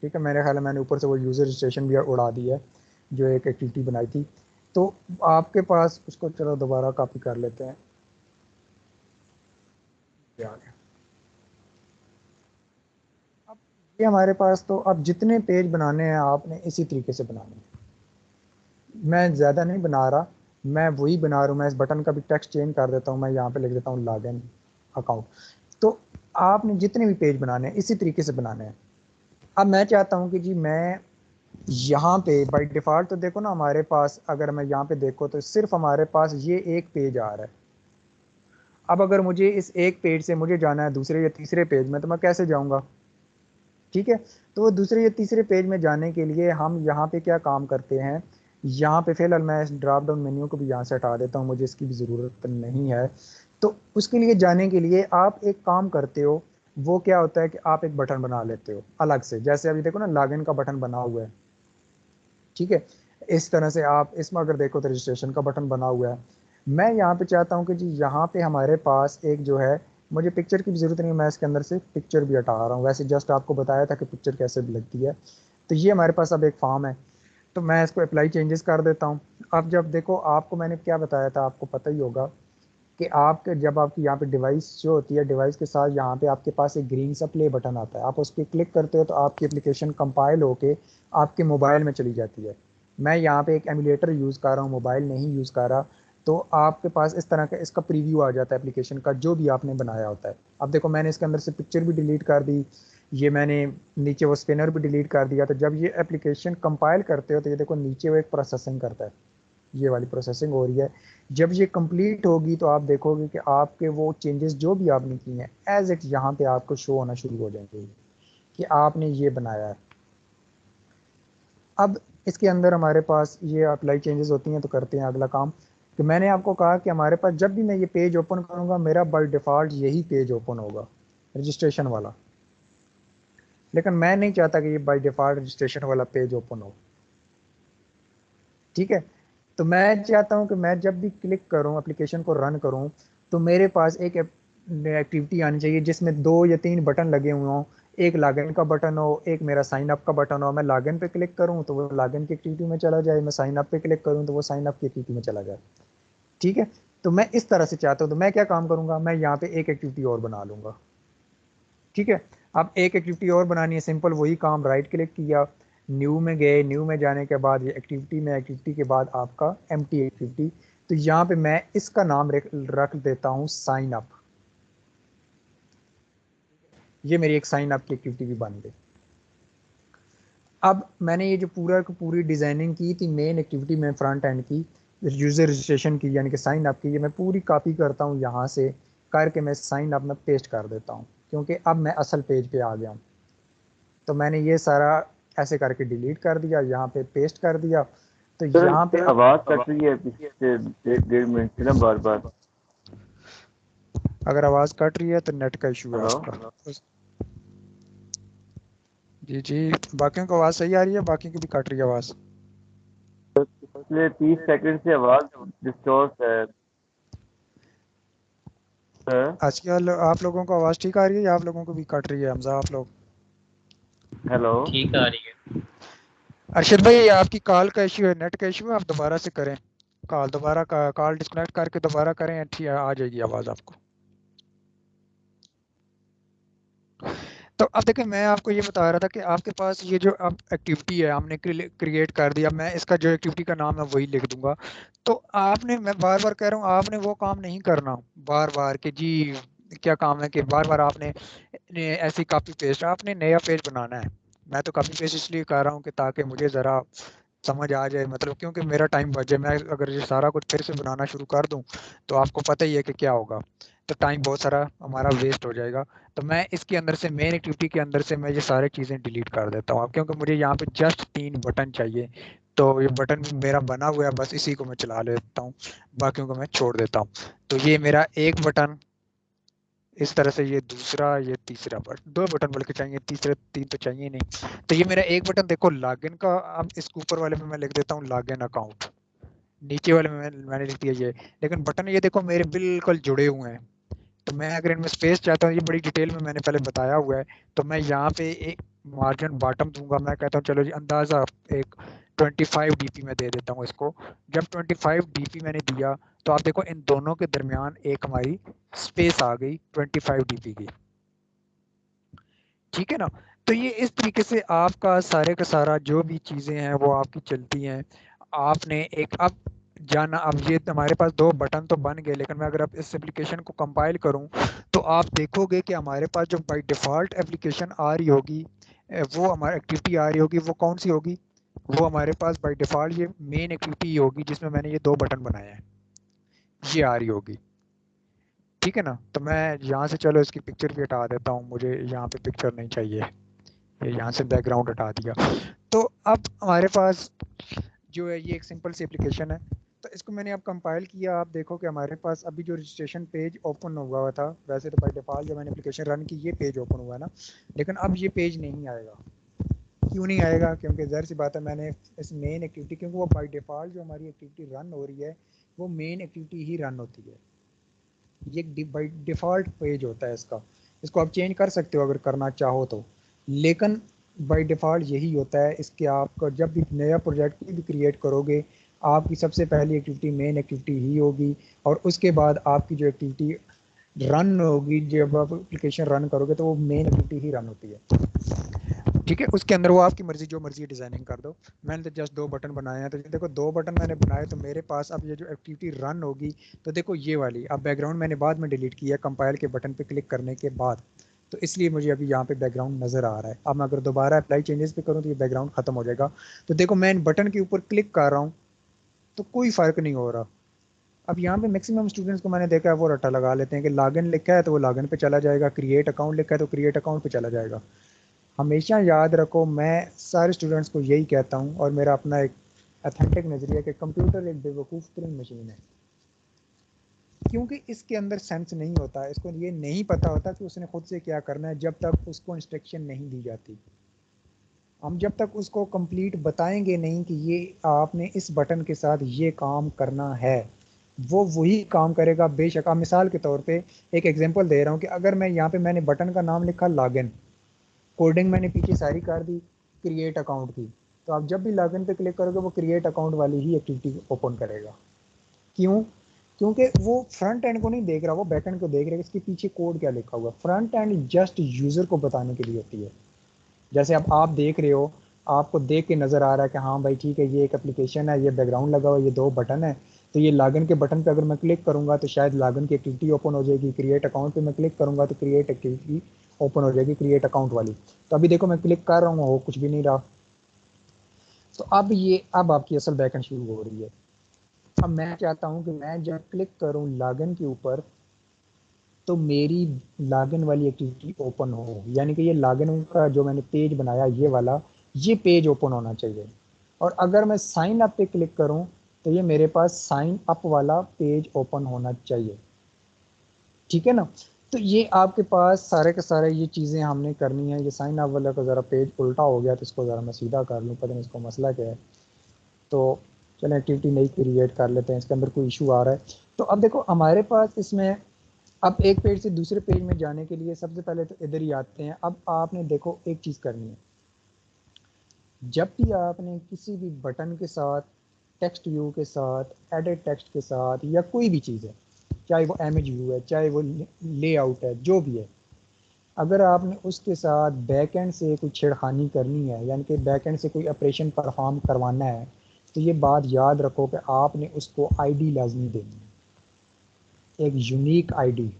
ठीक है, मेरे ख्याल है मैंने ऊपर से वो यूज़र रजिस्ट्रेशन भी उड़ा दी है जो एक एक्टिविटी बनाई थी। तो आपके पास उसको चलो दोबारा कॉपी कर लेते हैं। ये आ गया। अब ये हमारे पास, तो अब जितने पेज बनाने हैं आपने इसी तरीके से बनाने हैं। मैं ज़्यादा नहीं बना रहा, मैं वही बना रहा हूँ। मैं इस बटन का भी टेक्स्ट चेंज कर देता हूँ, मैं यहाँ पे लिख देता हूँ लॉगिन अकाउंट। तो आपने जितने भी पेज बनाने हैं इसी तरीके से बनाने हैं। अब मैं चाहता हूँ कि जी मैं यहाँ पे बाय डिफ़ॉल्ट तो देखो ना हमारे पास, अगर मैं यहाँ पे देखो तो सिर्फ हमारे पास ये एक पेज आ रहा है। अब अगर मुझे इस एक पेज से मुझे जाना है दूसरे या तीसरे पेज में, तो मैं कैसे जाऊँगा? ठीक है, तो वो दूसरे या तीसरे पेज में जाने के लिए हम यहाँ पे क्या काम करते हैं, यहाँ पे फिलहाल मैं इस ड्रॉप डाउन मेन्यू को भी यहाँ से हटा देता हूँ, मुझे इसकी भी ज़रूरत नहीं है। तो उसके लिए जाने के लिए आप एक काम करते हो, वो क्या होता है कि आप एक बटन बना लेते हो अलग से। जैसे अभी देखो ना लॉगिन का बटन बना हुआ है, ठीक है, इस तरह से आप इसमें अगर देखो तो रजिस्ट्रेशन का बटन बना हुआ है। मैं यहाँ पे चाहता हूँ कि जी यहाँ पे हमारे पास एक जो है, मुझे पिक्चर की भी जरूरत नहीं है, मैं इसके अंदर से पिक्चर भी हटा रहा हूँ, वैसे जस्ट आपको बताया था कि पिक्चर कैसे लगती है। तो ये हमारे पास अब एक फॉर्म है, तो मैं इसको अप्लाई चेंजेस कर देता हूँ। अब जब देखो आपको मैंने क्या बताया था, आपको पता ही होगा कि आपके जब आपकी यहाँ पे डिवाइस जो होती है, डिवाइस के साथ यहाँ पे आपके पास एक ग्रीन सा प्ले बटन आता है, आप उस पर क्लिक करते हो तो आपकी एप्लीकेशन कंपाइल होके आपके मोबाइल में चली जाती है। मैं यहाँ पे एक एमुलेटर यूज़ कर रहा हूँ, मोबाइल नहीं यूज़ कर रहा। तो आपके पास इस तरह का इसका प्रीव्यू आ जाता है एप्लीकेशन का जो भी आपने बनाया होता है। अब देखो मैंने इसके अंदर से पिक्चर भी डिलीट कर दी, ये मैंने नीचे वो स्पिनर भी डिलीट कर दिया। तो जब ये एप्लीकेशन कंपाइल करते हो तो ये देखो नीचे वो एक प्रोसेसिंग करता है, ये वाली प्रोसेसिंग हो रही है। जब ये कंप्लीट होगी तो आप देखोगे कि आपके वो चेंजेस जो भी आपने किए हैं एज इट यहाँ पे आपको शो होना शुरू हो जाएंगे कि आपने ये बनाया है। अब इसके अंदर हमारे पास ये अप्लाई चेंजेस होती हैं, तो करते हैं अगला काम कि मैंने आपको कहा कि हमारे पास जब भी मैं ये पेज ओपन करूंगा मेरा बाय डिफ़ॉल्ट यही पेज ओपन होगा, रजिस्ट्रेशन वाला। लेकिन मैं नहीं चाहता कि ये बाय डिफ़ॉल्ट रजिस्ट्रेशन वाला पेज ओपन हो। ठीक है, तो मैं चाहता हूं कि मैं जब भी क्लिक करूं एप्लीकेशन को रन करूं तो मेरे पास एक एक्टिविटी आनी चाहिए जिसमें 2 या 3 बटन लगे हुए हों। एक लॉगिन का बटन हो, एक मेरा साइन अप का बटन हो। मैं लॉगिन पे क्लिक करूं तो वो लॉगिन की एक्टिविटी में चला जाए, मैं साइन अप पे क्लिक करूं तो वो साइन अप की एक्टिविटी में चला जाए। ठीक है, तो मैं इस तरह से चाहता हूं। तो मैं क्या काम करूंगा, मैं यहाँ पे एक एक्टिविटी और बना लूंगा। ठीक है, अब एक एक्टिविटी और बनानी है, सिंपल वही काम, राइट क्लिक किया, न्यू में गए, न्यू में जाने के बाद ये एक्टिविटी में, एक्टिविटी के बाद आपका एम्प्टी एक्टिविटी। तो यहाँ पे मैं इसका नाम रख देता हूँ साइन अप। ये मेरी एक साइन अप की एक्टिविटी भी बन गई। अब मैंने ये जो पूरा की पूरी डिजाइनिंग की थी मेन एक्टिविटी में फ्रंट एंड की, यूजर रजिस्ट्रेशन की यानी कि साइन अप की, ये मैं पूरी कॉपी करता हूँ यहाँ से करके मैं साइन अप में पेस्ट कर देता हूँ, क्योंकि अब मैं असल पेज पे आ गया हूँ। तो मैंने ये सारा ऐसे करके डिलीट कर दिया, यहाँ पे पेस्ट कर दिया। तो सर यहाँ पे आवाज कट रही है पीछे से 1.5 मिनट से ना बार बार। अगर आवाज़ कट रही है तो नेट का इशू है हेलो। आपका। जी जी, बाकियों को आवाज़ सही आ रही है, बाकी की भी कट रही है आवाज़। पिछले 30 सेकंड से आवाज डिस्टॉर्ट है सर। आजकल आप लोगों को आवाज़ ठीक आ रही है या आप लोगों को भी कट रही है? हमजा आप लोग हेलो। ठीक आ रही है। अरशद भाई, ये आपकी कॉल का इशू है, नेट का इशू है, आप दोबारा से करें कॉल, दोबारा कॉल डिस्कनेक्ट करके दोबारा करें, ठीक आ जाएगी आवाज़ आपको। तो अब देखिए मैं आपको ये बता रहा था कि आपके पास ये जो अब एक्टिविटी है हमने क्रिएट कर दिया, मैं इसका जो एक्टिविटी का नाम है वही लिख दूंगा। तो आपने, मैं बार बार कह रहा हूँ, आपने वो काम नहीं करना बार बार कि जी क्या काम है कि बार बार आपने ऐसी कॉपी पेस्ट, आपने नया पेज बनाना है। मैं तो कॉपी पेस्ट इसलिए कर रहा हूँ कि ताकि मुझे ज़रा समझ आ जाए, मतलब क्योंकि मेरा टाइम बचे। मैं अगर ये सारा कुछ फिर से बनाना शुरू कर दूं तो आपको पता ही है कि क्या होगा, तो टाइम बहुत सारा हमारा वेस्ट हो जाएगा। तो मैं इसके अंदर से, मेन एक्टिविटी के अंदर से मैं ये सारी चीज़ें डिलीट कर देता हूँ अब, क्योंकि मुझे यहाँ पे जस्ट 3 बटन चाहिए। तो ये बटन मेरा बना हुआ है, बस इसी को मैं चला लेता हूँ, बाकियों को मैं छोड़ देता हूँ। तो ये मेरा एक बटन, इस तरह से ये दूसरा, ये तीसरा बटन, 2 बटन बल्कि चाहिए, तीसरे 3 तो चाहिए नहीं। तो ये मेरा एक बटन देखो लॉगिन का। अब इसके ऊपर वाले में मैं लिख देता हूँ लॉगिन अकाउंट, नीचे वाले में मैंने लिख दिया ये। लेकिन बटन ये देखो मेरे बिल्कुल जुड़े हुए हैं। तो मैं अगर इनमें स्पेस चाहता हूँ, ये बड़ी डिटेल में मैंने पहले बताया हुआ है, तो मैं यहाँ पे एक मार्जिन बॉटम दूंगा। मैं कहता हूँ चलो जी अंदाजा एक 25 dp में दे देता हूँ इसको। जब 25 dp मैंने दिया तो आप देखो इन दोनों के दरमियान एक हमारी स्पेस आ गई 25 dp की। ठीक है ना। तो ये इस तरीके से आपका सारे का सारा जो भी चीज़ें हैं वो आपकी चलती हैं। आपने एक अब जाना, अब ये हमारे पास 2 बटन तो बन गए, लेकिन मैं अगर अब इस एप्लीकेशन को कंपाइल करूं तो आप देखोगे कि हमारे पास जो बाय डिफ़ॉल्ट एप्लीकेशन आ रही होगी, वो हमारी एक्टिविटी आ रही होगी, वो कौन सी होगी? वो हमारे पास बाय डिफ़ॉल्ट ये मेन एक्टिविटी होगी जिसमें मैंने ये 2 बटन बनाए हैं, ये आ रही होगी। ठीक है ना। तो मैं यहाँ से चलो इसकी पिक्चर भी हटा देता हूँ, मुझे यहाँ पे पिक्चर नहीं चाहिए, ये यहाँ से बैकग्राउंड हटा दिया। तो अब हमारे पास जो है ये एक सिंपल सी एप्लीकेशन है। तो इसको मैंने अब कंपाइल किया, आप देखो कि हमारे पास अभी जो रजिस्ट्रेशन पेज ओपन हुआ था, वैसे तो बाय डिफ़ॉल्ट जब मैंने एप्लीकेशन रन की ये पेज ओपन हुआ है ना, लेकिन अब ये पेज नहीं आएगा। क्यों नहीं आएगा? क्योंकि ज़ाहिर सी बात है, मैंने इस मेन एक्टिविटी, क्योंकि वो बाय डिफ़ॉल्ट जो हमारी एक्टिविटी रन हो रही है वो मेन एक्टिविटी ही रन होती है। ये बाई डिफ़ॉल्ट पेज होता है इसका। इसको आप चेंज कर सकते हो अगर करना चाहो तो, लेकिन बाई डिफ़ॉल्ट यही होता है। इसके आपका जब भी नया प्रोजेक्ट भी क्रिएट करोगे, आपकी सबसे पहली एक्टिविटी मेन एक्टिविटी ही होगी, और उसके बाद आपकी जो एक्टिविटी रन होगी, जब आप एप्लीकेशन रन करोगे तो वो मेन एक्टिविटी ही रन होती है। ठीक है, उसके अंदर वो आपकी मर्जी, जो मर्जी डिजाइनिंग कर दो। मैंने तो जस्ट 2 बटन बनाए हैं, तो देखो 2 बटन मैंने बनाए, तो मेरे पास अब ये जो एक्टिविटी रन होगी, तो देखो ये वाली, अब बैकग्राउंड मैंने बाद में डिलीट किया कंपाइल के बटन पे क्लिक करने के बाद, तो इसलिए मुझे अभी यहाँ पे बैकग्राउंड नजर आ रहा है। अब मैं अगर दोबारा अप्लाई चेंजेस पे करूँ तो ये बैकग्राउंड खत्म हो जाएगा। तो देखो मैं इन बटन के ऊपर क्लिक कर रहा हूँ तो कोई फर्क नहीं हो रहा। अब यहाँ पे मैक्सिमम स्टूडेंट्स को मैंने देखा है वो रट्टा लगा लेते हैं कि लॉगिन लिखा है तो वो लॉगिन पे चला जाएगा, क्रिएट अकाउंट लिखा है तो क्रिएट अकाउंट पे चला जाएगा। हमेशा याद रखो, मैं सारे स्टूडेंट्स को यही कहता हूँ, और मेरा अपना एक अथेंटिक नज़रिया कि कंप्यूटर एक बेवकूफ़ तरीन मशीन है, क्योंकि इसके अंदर सेंस नहीं होता, इसको ये नहीं पता होता कि उसने खुद से क्या करना है जब तक उसको इंस्ट्रक्शन नहीं दी जाती। हम जब तक उसको कंप्लीट बताएंगे नहीं कि ये आपने इस बटन के साथ ये काम करना है, वो वही काम करेगा बेशक। आप मिसाल के तौर पे एक एग्जांपल दे रहा हूँ कि अगर मैं यहाँ पे मैंने बटन का नाम लिखा लॉगिन, कोडिंग मैंने पीछे सारी कर दी क्रिएट अकाउंट की, तो आप जब भी लॉगिन पे क्लिक करोगे वो क्रिएट अकाउंट वाली ही एक्टिविटी ओपन करेगा। क्यों? क्योंकि वो फ्रंट एंड को नहीं देख रहा, वो बैक एंड को देख रहा है, इसके पीछे कोड क्या लिखा हुआ। फ्रंट एंड जस्ट यूजर को बताने के लिए होती है। जैसे अब आप देख रहे हो, आपको देख के नजर आ रहा है कि हाँ भाई ठीक है, ये एक एप्लीकेशन है, ये बैकग्राउंड लगा हुआ है, ये 2 बटन है। तो ये लॉगिन के बटन पे अगर मैं क्लिक करूंगा तो शायद लॉगिन की एक्टिविटी ओपन हो जाएगी, क्रिएट अकाउंट पे मैं क्लिक करूंगा तो क्रिएट एक्टिविटी ओपन हो जाएगी, क्रिएट अकाउंट वाली। तो अभी देखो मैं क्लिक कर रहा हूँ, वो कुछ भी नहीं रहा। तो अब आपकी असल बैकएंड शुरू हो रही है। अब मैं चाहता हूँ कि मैं जब क्लिक करूँ लॉगिन के ऊपर तो मेरी लॉगिन वाली एक्टिविटी ओपन हो, यानी कि ये लॉगिन का जो मैंने पेज बनाया ये वाला, ये पेज ओपन होना चाहिए। और अगर मैं साइन अप पे क्लिक करूं तो ये मेरे पास साइन अप वाला पेज ओपन होना चाहिए। ठीक है ना। तो ये आपके पास सारे के सारे ये चीज़ें हमने करनी है। ये साइन अप वाला का ज़रा पेज उल्टा हो गया तो इसको ज़रा मैं सीधा कर लूँ, पता नहीं इसको मसला क्या है। तो चलो एक्टिविटी नई क्रिएट कर लेते हैं, इसके अंदर कोई इशू आ रहा है। तो अब देखो हमारे पास इसमें, अब एक पेज से दूसरे पेज में जाने के लिए सबसे पहले तो इधर ही आते हैं। अब आपने देखो एक चीज़ करनी है, जब भी आपने किसी भी बटन के साथ, टेक्स्ट व्यू के साथ, एडिट टेक्स्ट के साथ, या कोई भी चीज़ है, चाहे वो इमेज व्यू है, चाहे वो लेआउट है, जो भी है, अगर आपने उसके साथ बैकएंड से कोई छेड़खानी करनी है, यानी कि बैकएंड से कोई ऑपरेशन परफॉर्म करवाना है, तो ये बात याद रखो कि आपने उसको आईडी लाजमी देनी है, एक यूनिक आईडी।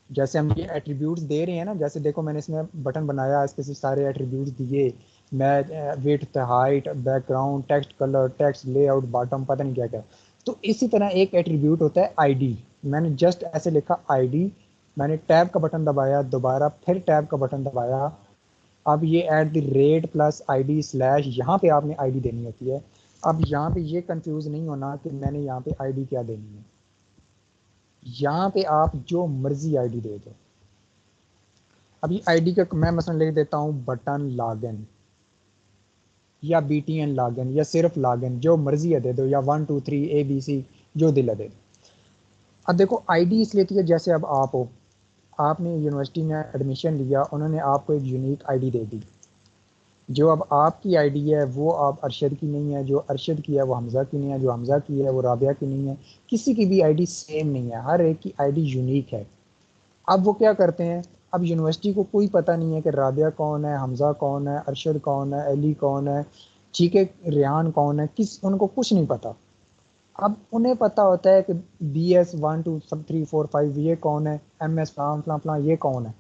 जैसे हम ये एट्रीब्यूट्स दे रहे हैं ना, जैसे देखो मैंने इसमें बटन बनाया, इसके सारे एट्रीब्यूट्स दिए, मैं width, height, background, text colour, text layout, bottom, पता नहीं क्या क्या। तो इसी तरह एक एट्रीब्यूट होता है आईडी। मैंने जस्ट ऐसे लिखा आईडी, मैंने टैब का बटन दबाया, दोबारा फिर टैब का बटन दबाया। अब ये at the rate plus ID slash, यहाँ पे आपने आईडी देनी होती है। अब यहाँ पे ये कंफ्यूज नहीं होना कि मैंने यहाँ पे आईडी क्या देनी है। यहाँ पे आप जो मर्जी आईडी दे दो। अभी आईडी का मैं मसलन लिख देता हूँ बटन लॉगिन, या BTN लॉगिन, या सिर्फ लॉगिन, जो मर्जी है दे दो, या 1 2 3 ABC, जो दिल है दे दो। अब देखो आईडी इसलिए थी, जैसे अब आप हो, आपने यूनिवर्सिटी में एडमिशन लिया, उन्होंने आपको एक यूनिक आईडी दे दी। जो अब आपकी आईडी है वो अब अरशद की नहीं है, जो अरशद की है वो हमज़ा की नहीं है, जो हमज़ा की है वो राबिया की नहीं है। किसी की भी आईडी सेम नहीं है, हर एक की आईडी यूनिक है। अब वो क्या करते हैं, अब यूनिवर्सिटी को कोई पता नहीं है कि राबिया कौन है, हमज़ा कौन है, अरशद कौन है, अली कौन है, ठीक है, रेहान कौन है, किस, उनको कुछ नहीं पता। अब उन्हें पता होता है कि BS 1 2 3 4 5 ये कौन है, MS फलां फलां फलां ये कौन है।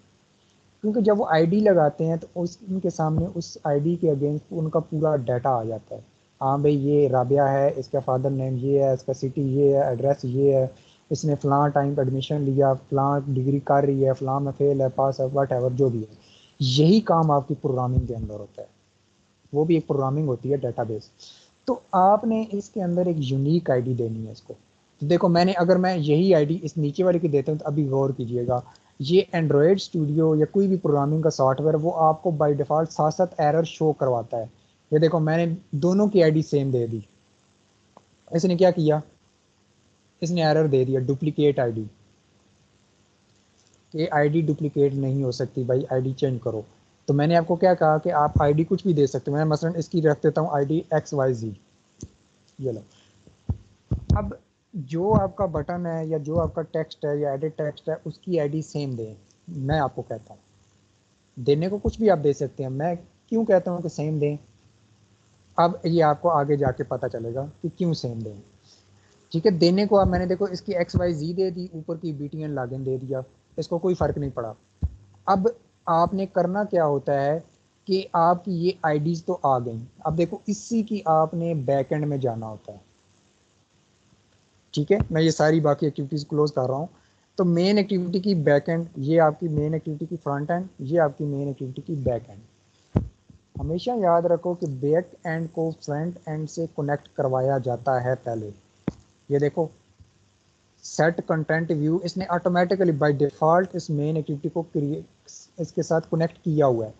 क्योंकि जब वो आईडी लगाते हैं तो उस उनके सामने उस आईडी के अगेंस्ट उनका पूरा डाटा आ जाता है। हाँ भाई ये राबिया है, इसका फादर नेम ये है, इसका सिटी ये है, एड्रेस ये है, इसने फलां टाइम पर एडमिशन लिया, फलां डिग्री कर रही है, फलां में फेल है, पास है, वट एवर जो भी है। यही काम आपकी प्रोग्रामिंग के अंदर होता है, वो भी एक प्रोग्रामिंग होती है, डेटाबेस। तो आपने इसके अंदर एक यूनिक आईडी देनी है इसको। तो देखो मैंने, अगर मैं यही आईडी इस नीचे वाले की देता हूँ तो अभी गौर कीजिएगा, ये एंड्रॉयड स्टूडियो या कोई भी प्रोग्रामिंग का सॉफ्टवेयर वो आपको बाय डिफ़ॉल्ट साथ साथ एरर शो करवाता है। ये देखो मैंने दोनों की आईडी सेम दे दी, इसने क्या किया, इसने एरर दे दिया डुप्लीकेट आईडी, कि आईडी डुप्लीकेट नहीं हो सकती भाई, आईडी चेंज करो। तो मैंने आपको क्या कहा कि आप आईडी कुछ भी दे सकते हो। मैं मसलन इसकी रख देता हूँ आईडी XYZ, ये लो। अब जो आपका बटन है या जो आपका टेक्स्ट है या एडिट टेक्स्ट है उसकी आईडी सेम दें। मैं आपको कहता हूँ देने को कुछ भी आप दे सकते हैं, मैं क्यों कहता हूँ कि सेम दें, अब ये आपको आगे जाके पता चलेगा कि क्यों सेम दें। ठीक है, देने को अब मैंने देखो इसकी XYZ दे दी, ऊपर की BTN लॉगिन दे दिया, इसको कोई फ़र्क नहीं पड़ा। अब आपने करना क्या होता है कि आपकी ये आईडीज तो आ गई, अब देखो इसी की आपने बैकएंड में जाना होता है। ठीक है, मैं ये सारी बाकी एक्टिविटीज़ क्लोज कर रहा हूँ। तो मेन एक्टिविटी की बैक एंड, ये आपकी मेन एक्टिविटी की फ्रंट एंड, ये आपकी मेन एक्टिविटी की बैक एंड। हमेशा याद रखो कि बैक एंड को फ्रंट एंड से कनेक्ट करवाया जाता है पहले। ये देखो सेट कंटेंट व्यू, इसने ऑटोमेटिकली बाय डिफ़ॉल्ट इस मेन एक्टिविटी को क्रिएट इसके साथ कनेक्ट किया हुआ है।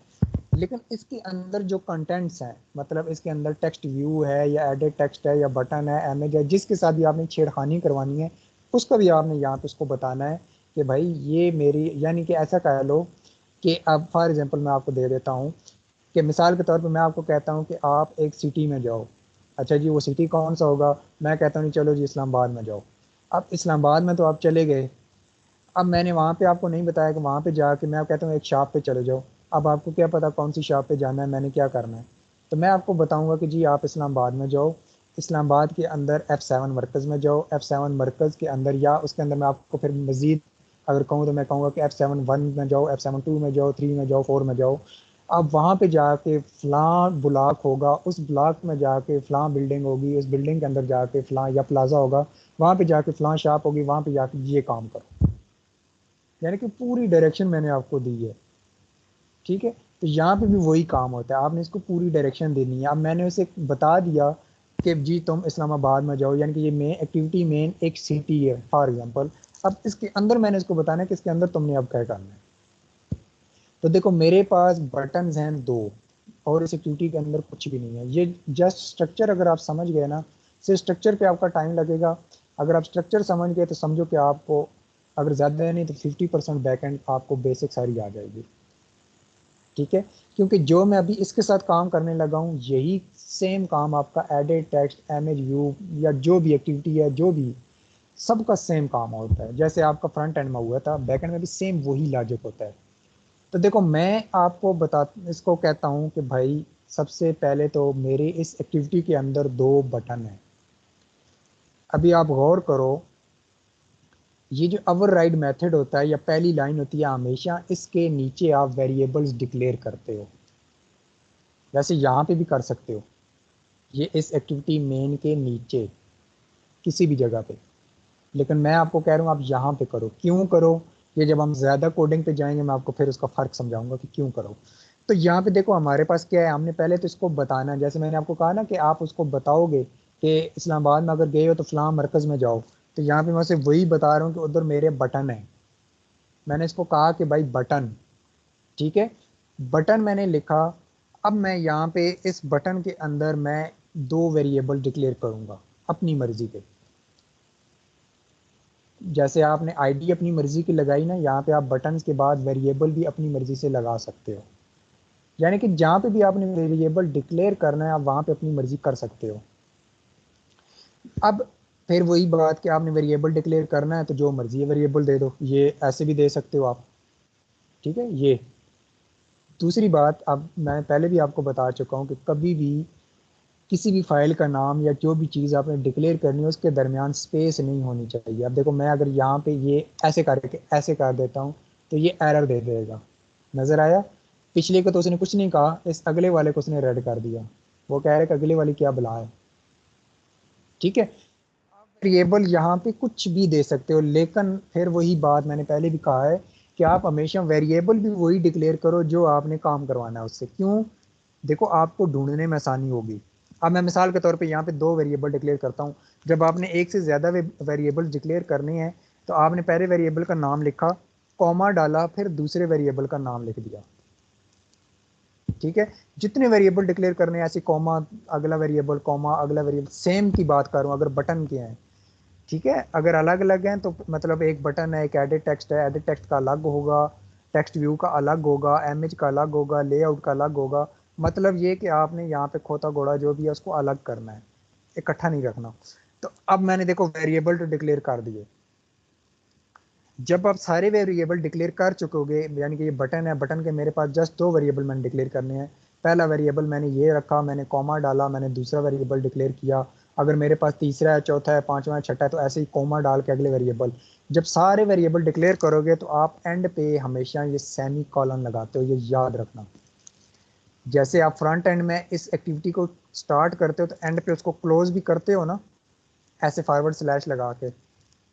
लेकिन इसके अंदर जो कंटेंट्स हैं, मतलब इसके अंदर टेक्स्ट व्यू है या एडिट टेक्स्ट है या बटन है, इमेज है, जिसके साथ भी आपने छेड़खानी करवानी है उसका भी आपने यहाँ पे उसको बताना है कि भाई ये मेरी, यानी कि ऐसा कह लो कि अब फॉर एग्जांपल मैं आपको दे देता हूँ कि मिसाल के तौर पे मैं आपको कहता हूँ कि आप एक सिटी में जाओ। अच्छा जी, वो सिटी कौन सा होगा, मैं कहता हूँ चलो जी इस्लामाबाद में जाओ। अब इस्लामाबाद में तो आप चले गए, अब मैंने वहाँ पे आपको नहीं बताया कि वहाँ पे जाके मैं कहता हूँ एक शॉप पे चले जाओ। अब आपको क्या पता कौन सी शॉप पे जाना है, मैंने क्या करना है। तो मैं आपको बताऊँगा कि जी आप इस्लामाबाद में जाओ, इस्लामाबाद के अंदर F7 मरकज़ में जाओ, F7 मरकज़ के अंदर, या उसके अंदर मैं आपको फिर मज़ीद अगर कहूँ तो मैं कहूँगा कि F7 1 में जाओ, F7 2 में जाओ, 3 में जाओ, 4 में जाओ। अब वहाँ पे जाके फ़लाँ ब्लॉक होगा, उस ब्लॉक में जाके फ़लाँ बिल्डिंग होगी, उस बिल्डिंग के अंदर जाके फ़लाँ या प्लाजा होगा, वहाँ पे जाके फ़लाँ शॉप होगी, वहाँ पे जाके ये काम करो। यानी कि पूरी डायरेक्शन मैंने आपको दी है। ठीक है, तो यहाँ पे भी वही काम होता है, आपने इसको पूरी डायरेक्शन देनी है। अब मैंने उसे बता दिया कि जी तुम इस्लामाबाद में जाओ, यानी कि ये मेन एक्टिविटी मेन एक सिटी है फॉर एग्जांपल। अब इसके अंदर मैंने इसको बताना है कि इसके अंदर तुमने अब क्या करना है। तो देखो मेरे पास बटन्स हैं दो, और इस एक्टिविटी के अंदर कुछ भी नहीं है। ये जस्ट स्ट्रक्चर अगर आप समझ गए ना, सिर्फ स्ट्रक्चर पे आपका टाइम लगेगा। अगर आप स्ट्रक्चर समझ गए तो समझो कि आपको अगर ज़्यादा नहीं तो 50% बैकएंड आपको बेसिक सारी आ जाएगी। ठीक है, क्योंकि जो मैं अभी इसके साथ काम करने लगा हूँ यही सेम काम आपका एडिट टेक्स्ट, इमेज व्यू या जो भी एक्टिविटी है, जो भी सबका सेम काम होता है। जैसे आपका फ्रंट एंड में हुआ था, बैक एंड में भी सेम वही लॉजिक होता है। तो देखो मैं आपको बता इसको कहता हूँ कि भाई सबसे पहले तो मेरे इस एक्टिविटी के अंदर दो बटन हैं। अभी आप गौर करो ये जो ओवरराइड मेथड होता है या पहली लाइन होती है, हमेशा इसके नीचे आप वेरिएबल्स डिक्लेयर करते हो। वैसे यहाँ पे भी कर सकते हो, ये इस एक्टिविटी मेन के नीचे किसी भी जगह पे, लेकिन मैं आपको कह रहा हूँ आप यहाँ पे करो। क्यों करो, ये जब हम ज्यादा कोडिंग पे जाएंगे मैं आपको फिर उसका फर्क समझाऊंगा कि क्यों करो। तो यहाँ पे देखो हमारे पास क्या है, हमने पहले तो इसको बताना है। जैसे मैंने आपको कहा ना कि आप उसको बताओगे कि इस्लामाबाद में अगर गए हो तो फलां मरकज में जाओ, तो यहाँ पे मैं उसे वही बता रहा हूँ कि उधर मेरे बटन है। मैंने इसको कहा कि भाई बटन, ठीक है, बटन मैंने लिखा। अब मैं यहाँ पे इस बटन के अंदर मैं दो वेरिएबल डिक्लेयर करूंगा अपनी मर्जी के। जैसे आपने आईडी अपनी मर्जी की लगाई ना, यहाँ पे आप बटन के बाद वेरिएबल भी अपनी मर्जी से लगा सकते हो। यानी कि जहाँ पे भी आपने वेरिएबल डिक्लेयर करना है आप वहाँ पे अपनी मर्जी कर सकते हो। अब फिर वही बात कि आपने वेरिएबल डिक्लेयर करना है तो जो मर्जी है वेरिएबल दे दो, ये ऐसे भी दे सकते हो आप, ठीक है। ये दूसरी बात, अब मैं पहले भी आपको बता चुका हूँ कि कभी भी किसी भी फाइल का नाम या जो भी चीज़ आपने डिक्लेयर करनी है उसके दरमियान स्पेस नहीं होनी चाहिए। अब देखो मैं अगर यहाँ पे ये ऐसे करके ऐसे कर देता हूँ तो ये एरर दे देगा, नजर आया। पिछले को तो उसने कुछ नहीं कहा, इस अगले वाले को उसने रेड कर दिया, वो कह रहा है कि अगले वाली क्या बला है, ठीक है। वेरिएबल यहाँ पे कुछ भी दे सकते हो, लेकिन फिर वही बात मैंने पहले भी कहा है कि आप हमेशा वेरिएबल भी वही डिक्लेयर करो जो आपने काम करवाना है उससे। क्यों, देखो आपको ढूंढने में आसानी होगी। अब मैं मिसाल के तौर पे यहाँ पे दो वेरिएबल डिक्लेयर करता हूँ। जब आपने एक से ज़्यादा वेरिएबल डिक्लेयर करने हैं तो आपने पहले वेरिएबल का नाम लिखा, कॉमा डाला, फिर दूसरे वेरिएबल का नाम लिख दिया, ठीक है। जितने वेरिएबल डिक्लेयर करने हैं ऐसे कॉमा अगला वेरिएबल, कॉमा अगला वेरिएबल, सेम की बात कर रहा हूँ अगर बटन के हैं, ठीक है। अगर अलग अलग हैं तो मतलब एक बटन है, एक एडिट टेक्स्ट है, एडिट टेक्स्ट का अलग होगा, टेक्स्ट व्यू का अलग होगा, इमेज का अलग होगा, लेआउट का अलग होगा। मतलब ये कि आपने यहाँ पे खोता घोड़ा जो भी है उसको अलग करना है, इकट्ठा नहीं रखना। तो अब मैंने देखो वेरिएबल तो डिक्लेयर कर दिए। जब आप सारे वेरिएबल डिक्लेयर कर चुकोगे, यानी कि ये बटन है, बटन के मेरे पास जस्ट दो वेरिएबल मैंने डिक्लेयर करने हैं। पहला वेरिएबल मैंने ये रखा, मैंने कॉमा डाला, मैंने दूसरा वेरिएबल डिक्लेयर किया। अगर मेरे पास तीसरा है, चौथा है, पांचवा है, छठा है, तो ऐसे ही कॉमा डाल के अगले वेरिएबल। जब सारे वेरिएबल डिक्लेयर करोगे तो आप एंड पे हमेशा ये सेमी कॉलन लगाते हो, ये याद रखना। जैसे आप फ्रंट एंड में इस एक्टिविटी को स्टार्ट करते हो तो एंड पे उसको क्लोज भी करते हो ना, ऐसे फॉरवर्ड स्लैश लगा के,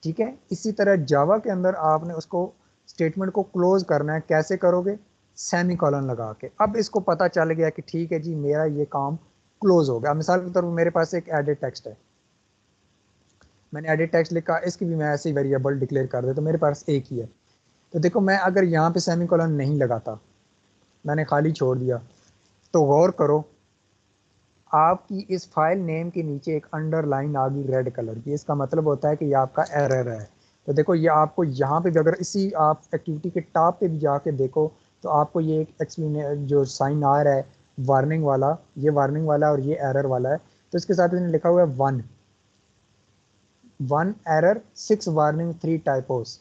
ठीक है। इसी तरह जावा के अंदर आपने उसको स्टेटमेंट को क्लोज करना है, कैसे करोगे, सेमी कॉलन लगा के। अब इसको पता चल गया कि ठीक है जी मेरा ये काम क्लोज हो गया। मिसाल के तौर पर मेरे पास एक एडिट टेक्स्ट है, मैंने एडिट टेक्स्ट लिखा, इसकी भी मैं ऐसे ही वेरिएबल डिक्लेयर कर दे तो मेरे पास एक ही है। तो देखो मैं अगर यहाँ पे सेमी कॉलन नहीं लगाता, मैंने खाली छोड़ दिया, तो गौर करो आपकी इस फाइल नेम के नीचे एक अंडरलाइन आ गई रेड कलर की, इसका मतलब होता है कि ये आपका एरर है। तो देखो ये आपको यहाँ पे भी अगर इसी आप एक्टिविटी के टॉप पे भी जाके देखो तो आपको ये एक एक्सप्लेन जो साइन आ रहा है वार्निंग वाला, ये वार्निंग वाला और ये एरर वाला है। तो इसके साथ इन्होंने लिखा हुआ है one, one error, six warning, three typos.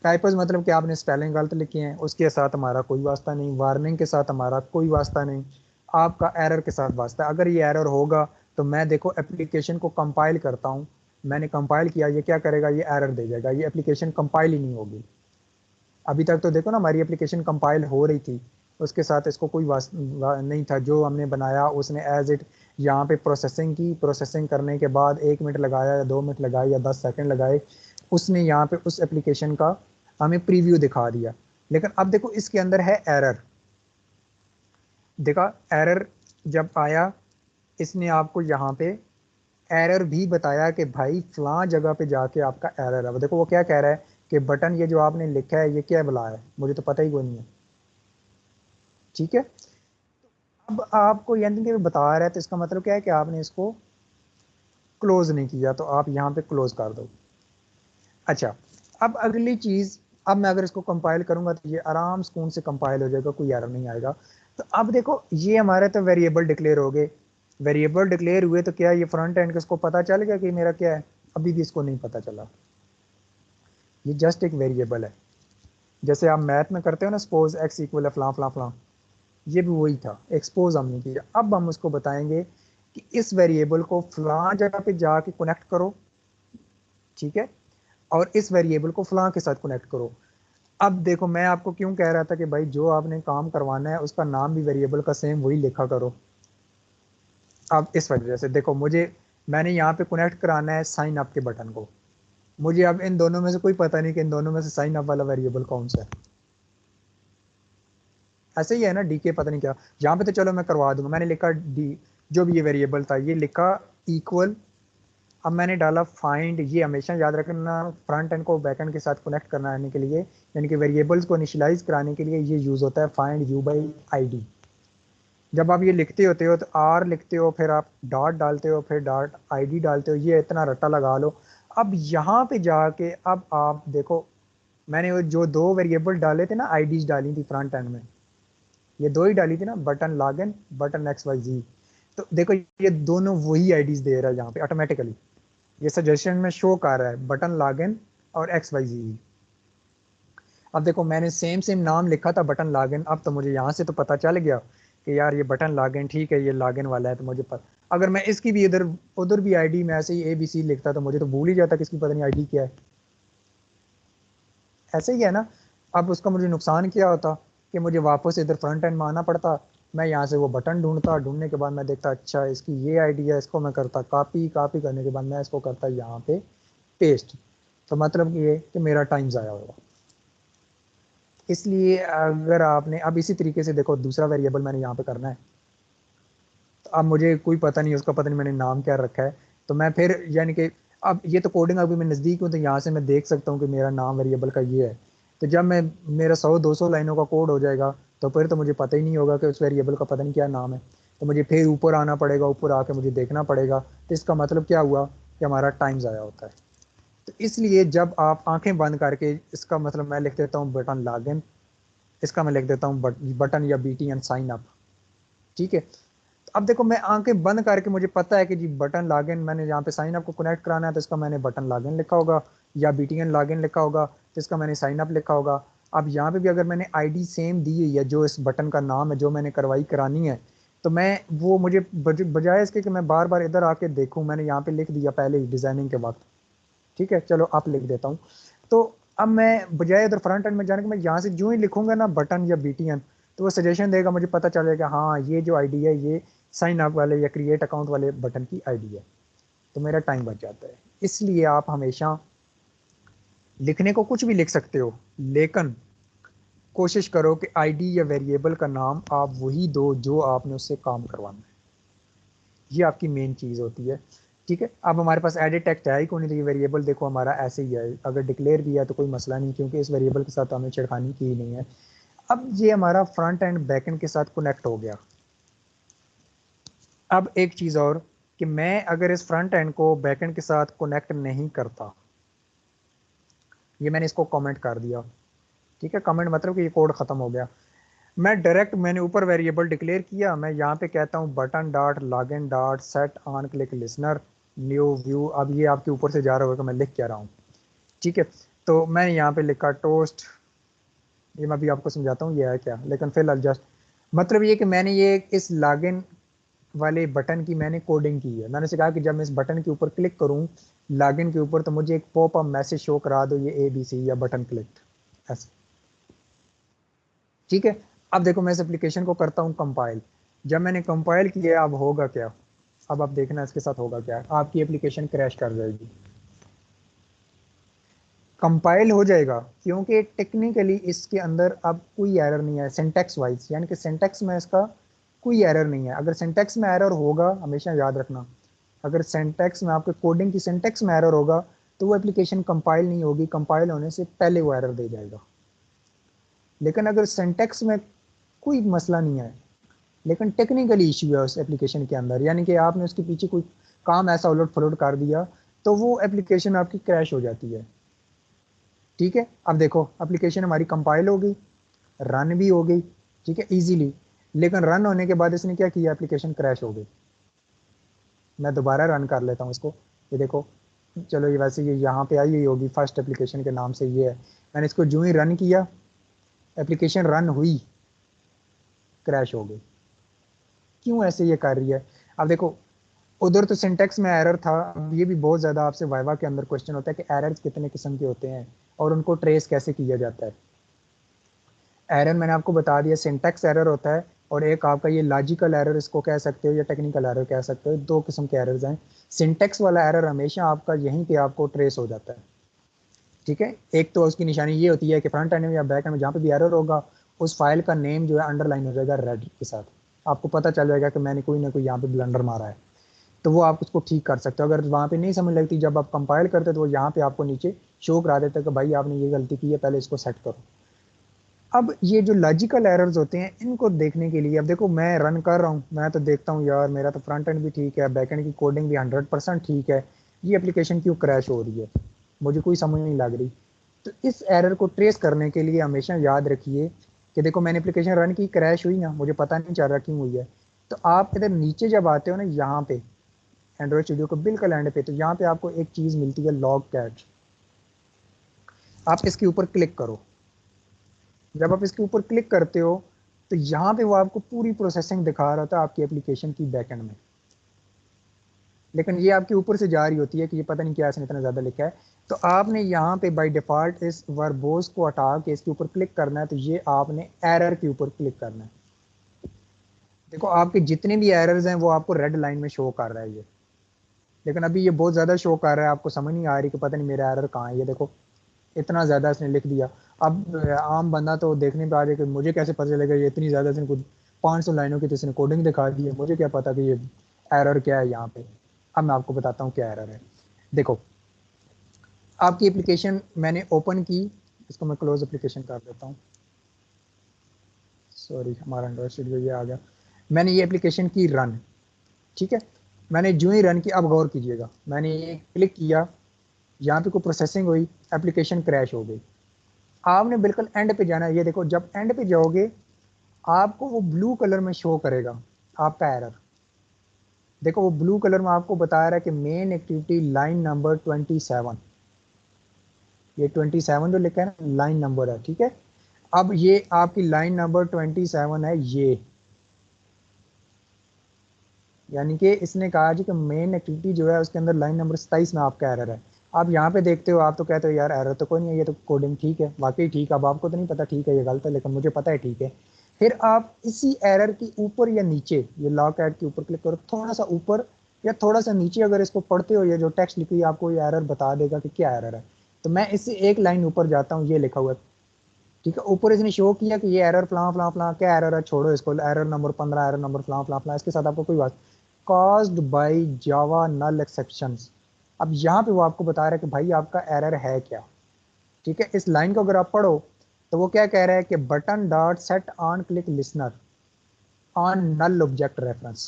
Typos मतलब कि आपने स्पेलिंग गलत लिखे हैं, उसके साथ हमारा कोई वास्ता नहीं, वार्निंग के साथ हमारा कोई वास्ता नहीं, आपका एरर के साथ वास्ता है। अगर ये एरर होगा तो मैं देखो एप्लीकेशन को कंपाइल करता हूँ, मैंने कंपाइल किया, ये क्या करेगा, ये एरर दे जाएगा, ये एप्लीकेशन कंपाइल ही नहीं होगी। अभी तक तो देखो ना हमारी एप्लीकेशन कंपाइल हो रही थी, उसके साथ इसको कोई नहीं था, जो हमने बनाया उसने एज इट यहाँ पे प्रोसेसिंग की, प्रोसेसिंग करने के बाद 1 मिनट लगाया या 2 मिनट लगाए या 10 सेकंड लगाए, उसने यहाँ पे उस एप्लीकेशन का हमें प्रीव्यू दिखा दिया। लेकिन अब देखो इसके अंदर है एरर, देखा एरर जब आया, इसने आपको यहाँ पे एरर भी बताया कि भाई फलां जगह पे जाके आपका एरर है। वो देखो वो क्या कह रहा है कि बटन ये जो आपने लिखा है ये क्या बुला है, मुझे तो पता ही कोई नहीं है, ठीक है। अब आपको यानी कि बता रहा है तो इसका मतलब क्या है कि आपने इसको क्लोज नहीं किया, तो आप यहाँ पे क्लोज कर दो। अच्छा, अब अगली चीज, अब मैं अगर इसको कंपाइल करूंगा तो ये आराम सुकून से कंपाइल हो जाएगा, कोई एरर नहीं आएगा। तो अब देखो ये हमारे तो वेरिएबल डिक्लेयर हो गए, वेरिएबल डिक्लेयर हुए तो क्या ये फ्रंट एंड को इसको पता चल गया कि मेरा क्या है, अभी भी इसको नहीं पता चला। ये जस्ट एक वेरिएबल है, जैसे आप मैथ में करते हो ना, सपोज एक्स इक्वल है फलां फलां फलां, ये भी वही था, एक्सपोज हमने किया। अब हम उसको बताएंगे कि इस वेरिएबल को फलां जगह पे जाके कनेक्ट करो, ठीक है। और इस वेरिएबल को फलां के साथ कनेक्ट करो। अब देखो मैं आपको क्यों कह रहा था कि भाई जो आपने काम करवाना है उसका नाम भी वेरिएबल का सेम वही लिखा करो। अब इस वजह से देखो मैंने यहाँ पे कनेक्ट कराना है साइन अप के बटन को। मुझे अब इन दोनों में से कोई पता नहीं कि इन दोनों में से साइन अप वाला वेरिएबल कौन सा है। ऐसे ही है ना, डीके पता नहीं क्या। यहाँ पे तो चलो मैं करवा दूंगा, मैंने लिखा डी, जो भी ये वेरिएबल था ये लिखा इक्वल। अब मैंने डाला फाइंड, ये हमेशा याद रखना फ्रंट एंड को बैक एंड के साथ कनेक्ट कराने के लिए, यानी कि वेरिएबल्स को इनिशियलाइज कराने के लिए ये यूज होता है फाइंड यू बाई आईडी। जब आप ये लिखते होते हो तो आर लिखते हो, फिर आप डॉट डालते हो, फिर डॉट आईडी डालते हो, ये इतना रट्टा लगा लो। अब यहाँ पे जाके अब आप देखो, मैंने वो जो दो वेरिएबल डाले थे ना, आईडीज डाली थी फ्रंट एंड में, ये दो ही डाली थी ना, button login button X Y Z. तो देखो ये दोनों वही आईडीज दे रहा है यहाँ पे ऑटोमेटिकली, ये सजेशन में शो कर रहा है बटन लॉगिन और एक्स वाई जी। अब देखो मैंने सेम सेम नाम लिखा था बटन लॉगिन, अब तो मुझे यहाँ से तो पता चल गया कि यार ये बटन लॉगिन ठीक है, ये लॉगिन वाला है, तो मुझे पता। अगर मैं इसकी भी इधर उधर भी आईडी में ऐसे ही ए बी सी लिखता तो मुझे तो भूल ही जाता कि इसकी पता नहीं आईडी क्या है। ऐसे ही है ना। अब उसका मुझे नुकसान क्या होता कि मुझे वापस इधर फ्रंट एंड में आना पड़ता, मैं यहाँ से वो बटन ढूंढता, ढूंढने के बाद मैं देखता अच्छा इसकी ये आईडी है, इसको मैं करता कॉपी, कॉपी करने के बाद मैं इसको करता यहाँ पे पेस्ट। तो मतलब ये कि मेरा टाइम ज़ाया होगा। इसलिए अगर आपने अब इसी तरीके से देखो दूसरा वेरिएबल मैंने यहाँ पे करना है, तो अब मुझे कोई पता नहीं उसका, पता नहीं मैंने नाम क्या रखा है, तो मैं फिर यानी कि अब ये तो कोडिंग अभी मैं नज़दीक हूँ तो यहाँ से मैं देख सकता हूँ कि मेरा नाम वेरिएबल का ये है। तो जब मैं मेरा 100-200 लाइनों का कोड हो जाएगा तो फिर तो मुझे पता ही नहीं होगा कि उस वेरिएबल का पता नहीं क्या नाम है। तो मुझे फिर ऊपर आना पड़ेगा, ऊपर आके मुझे देखना पड़ेगा। तो इसका मतलब क्या हुआ कि हमारा टाइम ज़ाया होता है। तो इसलिए जब आप आंखें बंद करके, इसका मतलब मैं लिख देता हूँ बटन लॉगिन, इसका मैं लिख देता हूँ बटन या बीटी एंड साइन अप। ठीक है। तो अब देखो मैं आंखें बंद करके मुझे पता है कि जी बटन लॉगिन, मैंने यहाँ पे साइन अप को कनेक्ट कराना है तो इसका मैंने बटन लॉगिन लिखा होगा, या बीटीएन लॉगिन लिखा होगा तो इसका मैंने साइन अप लिखा होगा। अब यहाँ पे भी अगर मैंने आईडी सेम दी हुई है जो इस बटन का नाम है जो मैंने करवाई करानी है, तो मैं वो मुझे बजाय इसके कि मैं बार बार इधर आके देखूं, मैंने यहाँ पे लिख दिया पहले ही डिजाइनिंग के वक्त। ठीक है, चलो आप लिख देता हूँ। तो अब मैं बजाय इधर फ्रंट एंड में जाने के, मैं यहाँ से जो ही लिखूंगा ना बटन या बीटीएन, तो वो सजेशन देगा, मुझे पता चलेगा हाँ ये जो आईडी है ये साइन अप वाले या क्रिएट अकाउंट वाले बटन की आईडी है। तो मेरा टाइम बच जाता है। इसलिए आप हमेशा लिखने को कुछ भी लिख सकते हो, लेकिन कोशिश करो कि आईडी या वेरिएबल का नाम आप वही दो जो आपने उससे काम करवाना है। ये आपकी मेन चीज़ होती है। ठीक है। अब हमारे पास एडिट टेक्स्ट है ही कौन नहीं, तो ये वेरिएबल देखो हमारा ऐसे ही है, अगर डिक्लेयर भी है तो कोई मसला नहीं क्योंकि इस वेरिएबल के साथ हमें छिड़खानी की ही नहीं है। अब ये हमारा फ्रंट एंड बैक एंड के साथ कनेक्ट हो गया। अब एक चीज़ और कि मैं अगर इस फ्रंट एंड को बैक एंड के साथ कनेक्ट नहीं करता, ये मैंने इसको कमेंट कर दिया। ठीक है, कमेंट मतलब कि ये कोड खत्म हो गया। मैं डायरेक्ट मैंने ऊपर वेरिएबल डिक्लेयर किया, मैं यहाँ पे कहता हूँ button dot login dot set on click listener new view. अब ये आपके ऊपर से जा रहा होगा मैं लिख क्या रहा हूँ। ठीक है। तो मैं यहाँ पे लिखा टोस्ट, ये मैं भी आपको समझाता हूँ ये है क्या, लेकिन फिलहाल जस्ट मतलब ये कि मैंने ये इस लॉगिन वाले बटन की मैंने कोडिंग की है। मैंने उसे कहा कि जब मैं इस बटन के ऊपर क्लिक करूँ लॉगिन के ऊपर, तो मुझे एक पॉप अप मैसेज शो करा दो ये ABC या बटन क्लिक ऐसे। ठीक है। अब देखो मैं इस एप्लीकेशन को करता हूँ कंपाइल। जब मैंने कंपाइल किया अब होगा क्या, अब आप देखना इसके साथ होगा क्या, आपकी एप्लीकेशन क्रैश कर जाएगी। कंपाइल हो जाएगा क्योंकि टेक्निकली इसके अंदर अब कोई एरर नहीं है सिंटैक्स वाइज, यानी कि सिंटैक्स में इसका कोई एरर नहीं है। अगर सिंटैक्स में एरर होगा, हमेशा याद रखना, अगर सिंटैक्स में आपके कोडिंग की सिंटैक्स में एरर होगा तो वो एप्लीकेशन कंपाइल नहीं होगी, कंपाइल होने से पहले वो एरर दे जाएगा। लेकिन अगर सिंटैक्स में कोई मसला नहीं है, लेकिन टेक्निकली इश्यू है उस एप्लीकेशन के अंदर, यानी कि आपने उसके पीछे कोई काम ऐसा उलट फुलट कर दिया, तो वो एप्लीकेशन आपकी क्रैश हो जाती है। ठीक है। अब देखो एप्लीकेशन हमारी कंपाइल हो गई, रन भी हो गई, ठीक है इजीली, लेकिन रन होने के बाद इसने क्या किया, एप्लीकेशन क्रैश हो गई। मैं दोबारा रन कर लेता हूँ इसको, ये देखो, चलो ये वैसे ये यहाँ पे आई हुई होगी फर्स्ट एप्लीकेशन के नाम से ये है। मैंने इसको जो ही रन किया, एप्लीकेशन रन हुई, क्रैश हो गई। क्यों ऐसे ये कर रही है, अब देखो उधर तो सिंटेक्स में एरर था। ये भी बहुत ज़्यादा आपसे वाइवा के अंदर क्वेश्चन होता है कि एरर्स कितने किस्म के होते हैं और उनको ट्रेस कैसे किया जाता है। एरर मैंने आपको बता दिया, सिंटेक्स एरर होता है और एक आपका ये लॉजिकल एरर इसको कह सकते हो या टेक्निकल एरर कह सकते हो। दो किस्म के एरर्स हैं। सिंटेक्स वाला एरर हमेशा आपका यहीं पे आपको ट्रेस हो जाता है, ठीक है। एक तो उसकी निशानी ये होती है कि फ्रंट एंड में या बैक एंड में जहाँ पे भी एरर होगा उस फाइल का नेम जो है अंडरलाइन हो जाएगा रेड के साथ। आपको पता चल जाएगा कि मैंने कोई ना कोई यहाँ पे ब्लंडर मारा है, तो वो आप उसको ठीक कर सकते हो। अगर वहाँ पे नहीं समझ लगती जब आप कंपाइल करते तो वो यहाँ पे आपको नीचे शो करा देता है कि भाई आपने ये गलती की है, पहले इसको सेट करो। अब ये जो लॉजिकल एरर्स होते हैं इनको देखने के लिए, अब देखो मैं रन कर रहा हूँ, मैं तो देखता हूँ यार मेरा तो फ्रंट एंड भी ठीक है, बैक एंड की कोडिंग भी 100% ठीक है, ये एप्लीकेशन क्यों क्रैश हो रही है, मुझे कोई समझ नहीं लग रही। तो इस एरर को ट्रेस करने के लिए हमेशा याद रखिए कि देखो मैंने एप्लीकेशन रन की, क्रैश हुई ना, मुझे पता नहीं चल रहा क्यों हुई है। तो आप इधर नीचे जब आते हो ना यहाँ पे एंड्रॉइड स्टूडियो को बिल्कुल एंड पे, तो यहाँ पे आपको एक चीज मिलती है लॉग कैच। आप इसके ऊपर क्लिक करो। जब आप इसके ऊपर क्लिक करते हो तो यहाँ पे वो आपको पूरी प्रोसेसिंग दिखा रहा था आपकी एप्लीकेशन की बैकएंड में, लेकिन ये आपके ऊपर से जा रही होती है कि ये पता नहीं क्या इसने इतना ज्यादा लिखा है। तो आपने यहाँ पे बाय डिफॉल्ट इस वर्बोस को हटा के इसके ऊपर क्लिक करना है, तो ये आपने एरर के ऊपर क्लिक करना है। देखो आपके जितने भी एरर्स हैं वो आपको रेड लाइन में शो कर रहा है ये, लेकिन अभी ये बहुत ज्यादा शो कर रहा है, आपको समझ नहीं आ रही कि पता नहीं मेरा एरर कहाँ है। ये देखो इतना ज्यादा इसने लिख दिया। अब आम बंदा तो देखने पे आ जाए कि मुझे कैसे पता चलेगा ये इतनी ज्यादा इसने कुछ 500 लाइनों की तो इसने कोडिंग दिखा दी है, मुझे क्या पता कि ये एरर क्या है यहाँ पे। अब मैं आपको बताता हूँ क्या एरर है। देखो आपकी एप्लीकेशन मैंने ओपन की, इसको मैं क्लोज एप्लीकेशन कर देता हूँ, सॉरी हमारा एंड्रॉइड स्टूडियो ये आ गया। मैंने ये एप्लीकेशन की रन, ठीक है। मैंने जो ही रन की, अब गौर कीजिएगा, मैंने ये क्लिक किया, यहाँ पे कोई प्रोसेसिंग हुई, एप्लीकेशन क्रैश हो गई। आपने बिल्कुल एंड पे जाना है। ये देखो जब एंड पे जाओगे आपको वो ब्लू कलर में शो करेगा आपका एरर। देखो वो ब्लू कलर में आपको बता रहा है कि मेन एक्टिविटी लाइन नंबर 27, ये 27 जो लिखा है ना लाइन नंबर है, ठीक है। अब ये आपकी लाइन नंबर 27 है ये, यानी कि इसने कहा जी कि मेन एक्टिविटी जो है उसके अंदर लाइन नंबर 27 में आपका एरर है। आप यहाँ पे देखते हो, आप तो कहते हो यार एरर तो कोई नहीं है, ये तो कोडिंग ठीक है, वाकई ठीक है। अब आपको तो नहीं पता ठीक है ये गलत है, लेकिन मुझे पता है ठीक है। फिर आप इसी एरर के ऊपर या नीचे, ये लॉक ऐड के ऊपर क्लिक करो, थोड़ा सा ऊपर या थोड़ा सा नीचे अगर इसको पढ़ते हो, ये जो टेक्स्ट लिखी है आपको ये एरर बता देगा कि क्या एरर है। तो मैं इससे एक लाइन ऊपर जाता हूँ, ये लिखा हुआ है, ठीक है। ऊपर इसने शो किया कि ये एरर फलां फलां फलां, क्या एरर है छोड़ो इसको, एरर नंबर 15, एरर नंबर फलां फलां फलां, इसके साथ आपको कोई बात, caused by Java null exceptions. अब यहाँ पे वो आपको बता रहा है कि भाई आपका एरर है क्या, ठीक है। इस लाइन को अगर आप पढ़ो तो वो क्या कह रहा है कि button dot set on click listener on null object reference.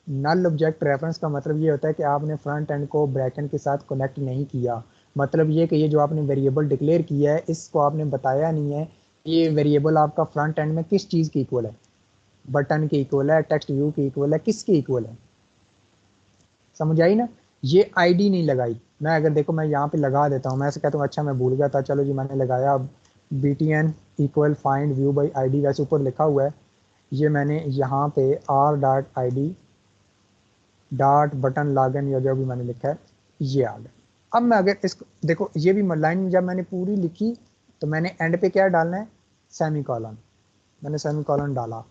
Null object reference का मतलब ये होता है कि आपने फ्रंट एंड को बैक एंड के साथ कनेक्ट नहीं किया। मतलब ये कि ये जो आपने वेरिएबल डिक्लेयर किया है इसको आपने बताया नहीं है ये वेरिएबल आपका फ्रंट एंड में किस चीज़ की इक्वल है, बटन के इक्वल है, टेक्स्ट व्यू के इक्वल है, किसके इक्वल है। समझ आई ना। ये आईडी नहीं लगाई। मैं अगर देखो मैं यहाँ पे लगा देता हूँ, मैं ऐसे कहता हूँ अच्छा मैं भूल गया था, चलो जी मैंने लगाया। अब b t n equal find view by I D, वैसे ऊपर लिखा हुआ है, ये मैंने यहाँ पे R dot I D dot button login या जो भी मैंने लिखा है ये आ गया। अब मैं अगर इसको देखो, ये भी लाइन जब मैंने पूरी लिखी तो मैंने एंड पे क्या डालना है, सेमी कॉलन, मैंने सेमी कॉलन डाला।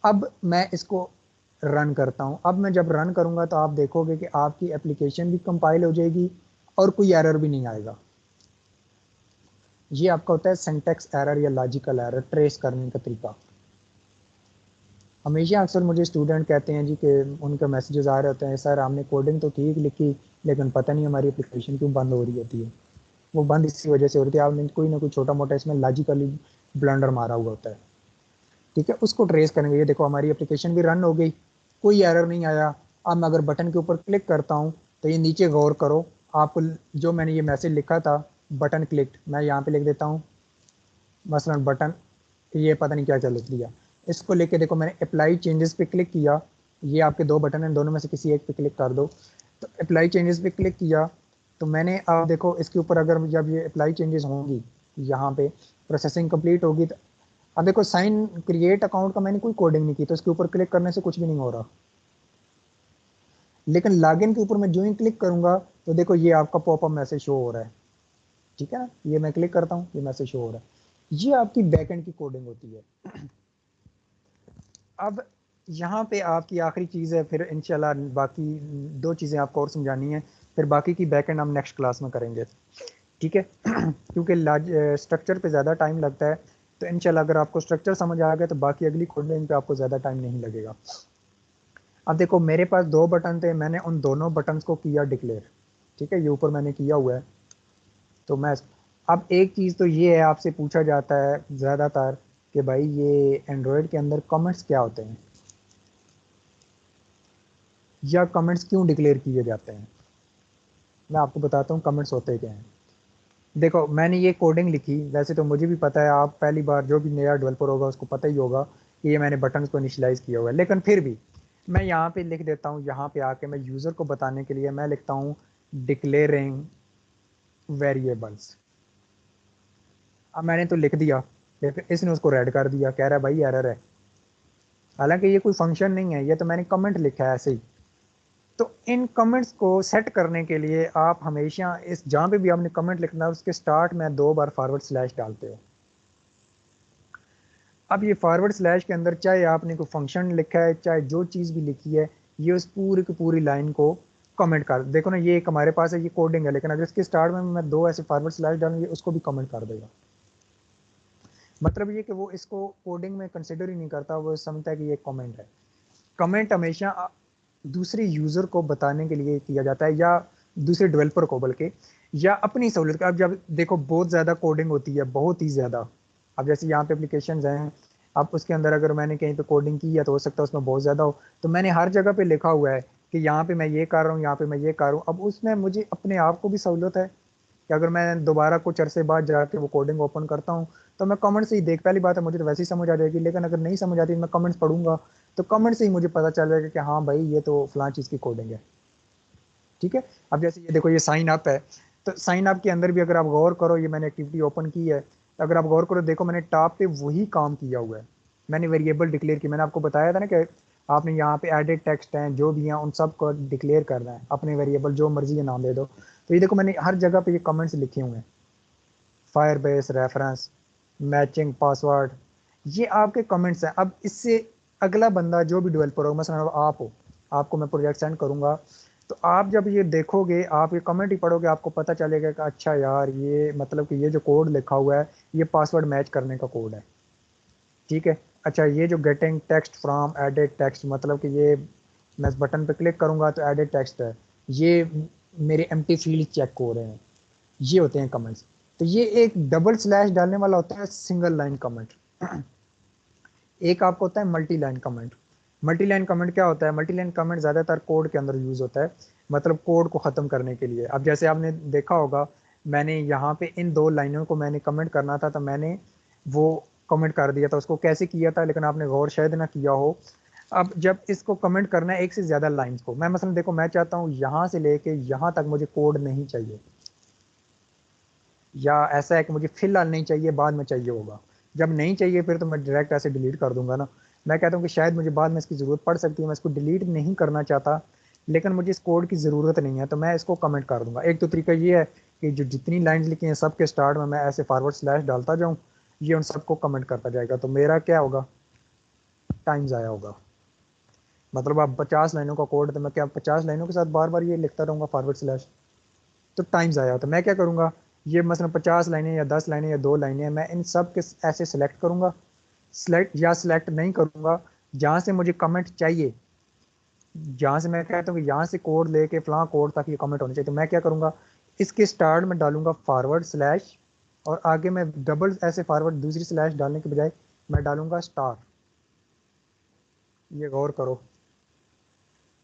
अब मैं इसको रन करता हूं। अब मैं जब रन करूंगा तो आप देखोगे कि आपकी एप्लीकेशन भी कंपाइल हो जाएगी और कोई एरर भी नहीं आएगा। ये आपका होता है सिंटेक्स एरर या लॉजिकल एरर ट्रेस करने का तरीका। हमेशा अक्सर मुझे स्टूडेंट कहते हैं जी कि उनके मैसेजेस आ रहे होते हैं, सर हमने कोडिंग तो ठीक लिखी लेकिन पता नहीं हमारी एप्लीकेशन क्यों बंद हो रही होती है। वो बंद इसी वजह से हो रही थी, आपने कोई ना कोई छोटा मोटा इसमें लॉजिकली ब्लंडर मारा हुआ होता है, ठीक है। उसको ट्रेस करेंगे। ये देखो हमारी एप्लीकेशन भी रन हो गई, कोई एरर नहीं आया। अब मैं अगर बटन के ऊपर क्लिक करता हूँ तो ये नीचे गौर करो, आपको जो मैंने ये मैसेज लिखा था बटन क्लिक, मैं यहाँ पे लिख देता हूँ मसलन बटन, ये पता नहीं क्या क्या लिख दिया। इसको लेके देखो मैंने अप्लाई चेंजेस पे क्लिक किया, ये आपके दो बटन हैं, दोनों में से किसी एक पे क्लिक कर दो। तो अप्लाई चेंजेस पे क्लिक किया तो मैंने अब देखो इसके ऊपर अगर जब ये अप्लाई चेंजेस होंगी, यहाँ पे प्रोसेसिंग कंप्लीट होगी, तो अब देखो साइन क्रिएट अकाउंट का मैंने कोई कोडिंग नहीं की तो इसके ऊपर क्लिक करने से कुछ भी नहीं हो रहा। लेकिन लॉगिन के ऊपर मैं जो ही क्लिक करूंगा तो देखो ये आपका पॉपअप मैसेज शो हो रहा है, ठीक है ना, ये मैं क्लिक करता हूँ, ये मैसेज शो हो रहा है। ये आपकी बैकएंड की कोडिंग होती है। अब यहाँ पे आपकी आखिरी चीज़ है, फिर इंशाल्लाह बाकी दो चीज़ें आपको और समझानी है, फिर बाकी की बैकएंड हम नेक्स्ट क्लास में करेंगे, ठीक है। क्योंकि स्ट्रक्चर पे ज़्यादा टाइम लगता है, तो इंशाल्लाह अगर आपको स्ट्रक्चर समझ आ गया तो बाकी अगली कोडिंग पे आपको ज़्यादा टाइम नहीं लगेगा। अब देखो मेरे पास दो बटन थे, मैंने उन दोनों बटन को किया डिक्लेयर, ठीक है, ये ऊपर मैंने किया हुआ है। तो मैं अब एक चीज़ तो ये है, आपसे पूछा जाता है ज़्यादातर कि भाई ये एंड्रॉयड के अंदर कमेंट्स क्या होते हैं, या कमेंट्स क्यों डिक्लेयर किए जाते हैं। मैं आपको बताता हूँ कमेंट्स होते क्या हैं। देखो मैंने ये कोडिंग लिखी, वैसे तो मुझे भी पता है, आप पहली बार जो भी नया डेवलपर होगा उसको पता ही होगा कि ये मैंने बटन को इनिशियलाइज किया हुआ है, लेकिन फिर भी मैं यहाँ पे लिख देता हूँ, यहाँ पे आके मैं यूज़र को बताने के लिए मैं लिखता हूँ डिक्लेयरिंग वेरिएबल्स। अब मैंने तो लिख दिया, लेकिन इसने उसको रेड कर दिया, कह रहा है भाई एरर है। हालांकि ये कोई फंक्शन नहीं है, ये तो मैंने कमेंट लिखा है ऐसे ही। तो इन कमेंट्स को सेट करने के लिए आप हमेशा इस जहाँ पे भी आपने कमेंट लिखना है उसके स्टार्ट में 2 बार फॉरवर्ड स्लैश डालते हो। अब ये फॉरवर्ड स्लैश के अंदर चाहे आपने कोई फंक्शन लिखा है, चाहे जो चीज़ भी लिखी है, ये उस पूरी की पूरी लाइन को कमेंट कर, देखो ना ये एक हमारे पास है, ये कोडिंग है, लेकिन अगर इसके स्टार्ट में मैं 2 ऐसे फॉरवर्ड स्लैश डालूंगी उसको भी कमेंट कर देगा। मतलब ये कि वो इसको कोडिंग में कंसिडर ही नहीं करता, वो समझता है कि ये कमेंट है। कमेंट हमेशा दूसरे यूजर को बताने के लिए किया जाता है, या दूसरे डेवलपर को बल्कि, या अपनी सहूलियत का। अब जब देखो बहुत ज़्यादा कोडिंग होती है, बहुत ही ज़्यादा। अब जैसे यहाँ पे एप्लीकेशन हैं, अब उसके अंदर अगर मैंने कहीं पे कोडिंग की है तो हो सकता है उसमें बहुत ज़्यादा हो, तो मैंने हर जगह पे लिखा हुआ है कि यहाँ पे मैं ये कर रहा हूँ, यहाँ पे मैं ये कर रहा हूँ। अब उसमें मुझे अपने आप को भी सहूलियत है कि अगर मैं दोबारा कुछ अरसे बाद जाके वो कोडिंग ओपन करता हूँ तो मैं कमेंट से ही देख, पहली बात है मुझे तो वैसे ही समझ आ जाएगी, लेकिन अगर नहीं समझ आती मैं कमेंट्स पढ़ूंगा तो कमेंट से ही मुझे पता चल जाएगा कि हाँ भाई ये तो फलां चीज़ की कोडिंग है, ठीक है। अब जैसे ये देखो ये साइन अप है, तो साइन अप के अंदर भी अगर आप गौर करो, ये मैंने एक्टिविटी ओपन की है, तो अगर आप गौर करो देखो मैंने टॉप पे वही काम किया हुआ है, मैंने वेरिएबल डिक्लेयर की, मैंने आपको बताया था ना कि आपने यहाँ पे एडेड टेक्स्ट हैं जो भी हैं उन सब को डिक्लेयर करना है, अपने वेरिएबल जो मर्जी है नाम दे दो। तो ये देखो मैंने हर जगह पे ये कमेंट्स लिखे हुए हैं, fire base reference, matching password, ये आपके कमेंट्स हैं। अब इससे अगला बंदा जो भी डेवलपर हो, मसलन आप हो, आपको मैं प्रोजेक्ट सेंड करूंगा, तो आप जब ये देखोगे, आप ये कमेंट ही पढ़ोगे, आपको पता चलेगा कि अच्छा यार ये मतलब कि ये जो कोड लिखा हुआ है ये पासवर्ड मैच करने का कोड है, ठीक है। अच्छा ये जो getting text from edit text, मतलब कि ये मैं इस बटन पे क्लिक करूंगा तो एडेड टेक्स्ट है, ये मेरे एम्प्टी फील्ड चेक हो रहे हैं, ये होते हैं कमेंट्स। तो ये एक डबल स्लैश डालने वाला होता है सिंगल लाइन कमेंट। एक आपको होता है multi line comment. Multi line comment क्या होता है, मल्टी लाइन कमेंट ज़्यादातर कोड के अंदर यूज होता है, मतलब कोड को ख़त्म करने के लिए। अब जैसे आपने देखा होगा मैंने यहाँ पे इन 2 लाइनों को मैंने कमेंट करना था, तो मैंने वो कमेंट कर दिया था, उसको कैसे किया था लेकिन आपने गौर शायद ना किया हो। अब जब इसको कमेंट करना है एक से ज़्यादा लाइन्स को, मैं मसलन देखो मैं चाहता हूँ यहाँ से लेके यहाँ तक मुझे कोड नहीं चाहिए, या ऐसा है कि मुझे फिलहाल नहीं चाहिए बाद में चाहिए होगा, जब नहीं चाहिए फिर तो मैं डायरेक्ट ऐसे डिलीट कर दूंगा ना। मैं कहता हूँ कि शायद मुझे बाद में इसकी ज़रूरत पड़ सकती है, मैं इसको डिलीट नहीं करना चाहता लेकिन मुझे इस कोड की ज़रूरत नहीं है, तो मैं इसको कमेंट कर दूंगा। एक तो तरीका ये है कि जो जितनी लाइन्स लिखी हैं सबके स्टार्ट में मैं ऐसे फॉरवर्ड स्लैश डालता जाऊँ, ये उन सबको कमेंट करता जाएगा, तो मेरा क्या होगा, टाइम ज़ाया होगा। मतलब आप 50 लाइनों का कोड, तो मैं क्या 50 लाइनों के साथ बार बार ये लिखता रहूँगा फॉरवर्ड स्लैश, तो टाइम ज़ाया होता है। मैं क्या करूँगा, ये मसलन 50 लाइनें या 10 लाइनें या 2 लाइनें, मैं इन सब के ऐसे सेलेक्ट करूँगा, सेलेक्ट या सेलेक्ट नहीं करूँगा, जहाँ से मुझे कमेंट चाहिए, जहाँ से मैं कहता हूँ कि यहाँ से कोड लेके फलां कोड तक ये कमेंट होने चाहिए, तो मैं क्या करूँगा, इसके स्टार्ट में डालूंगा फॉरवर्ड स्लैश, और आगे मैं डबल ऐसे फॉरवर्ड दूसरी स्लैश डालने के बजाय मैं डालूंगा स्टार। ये गौर करो,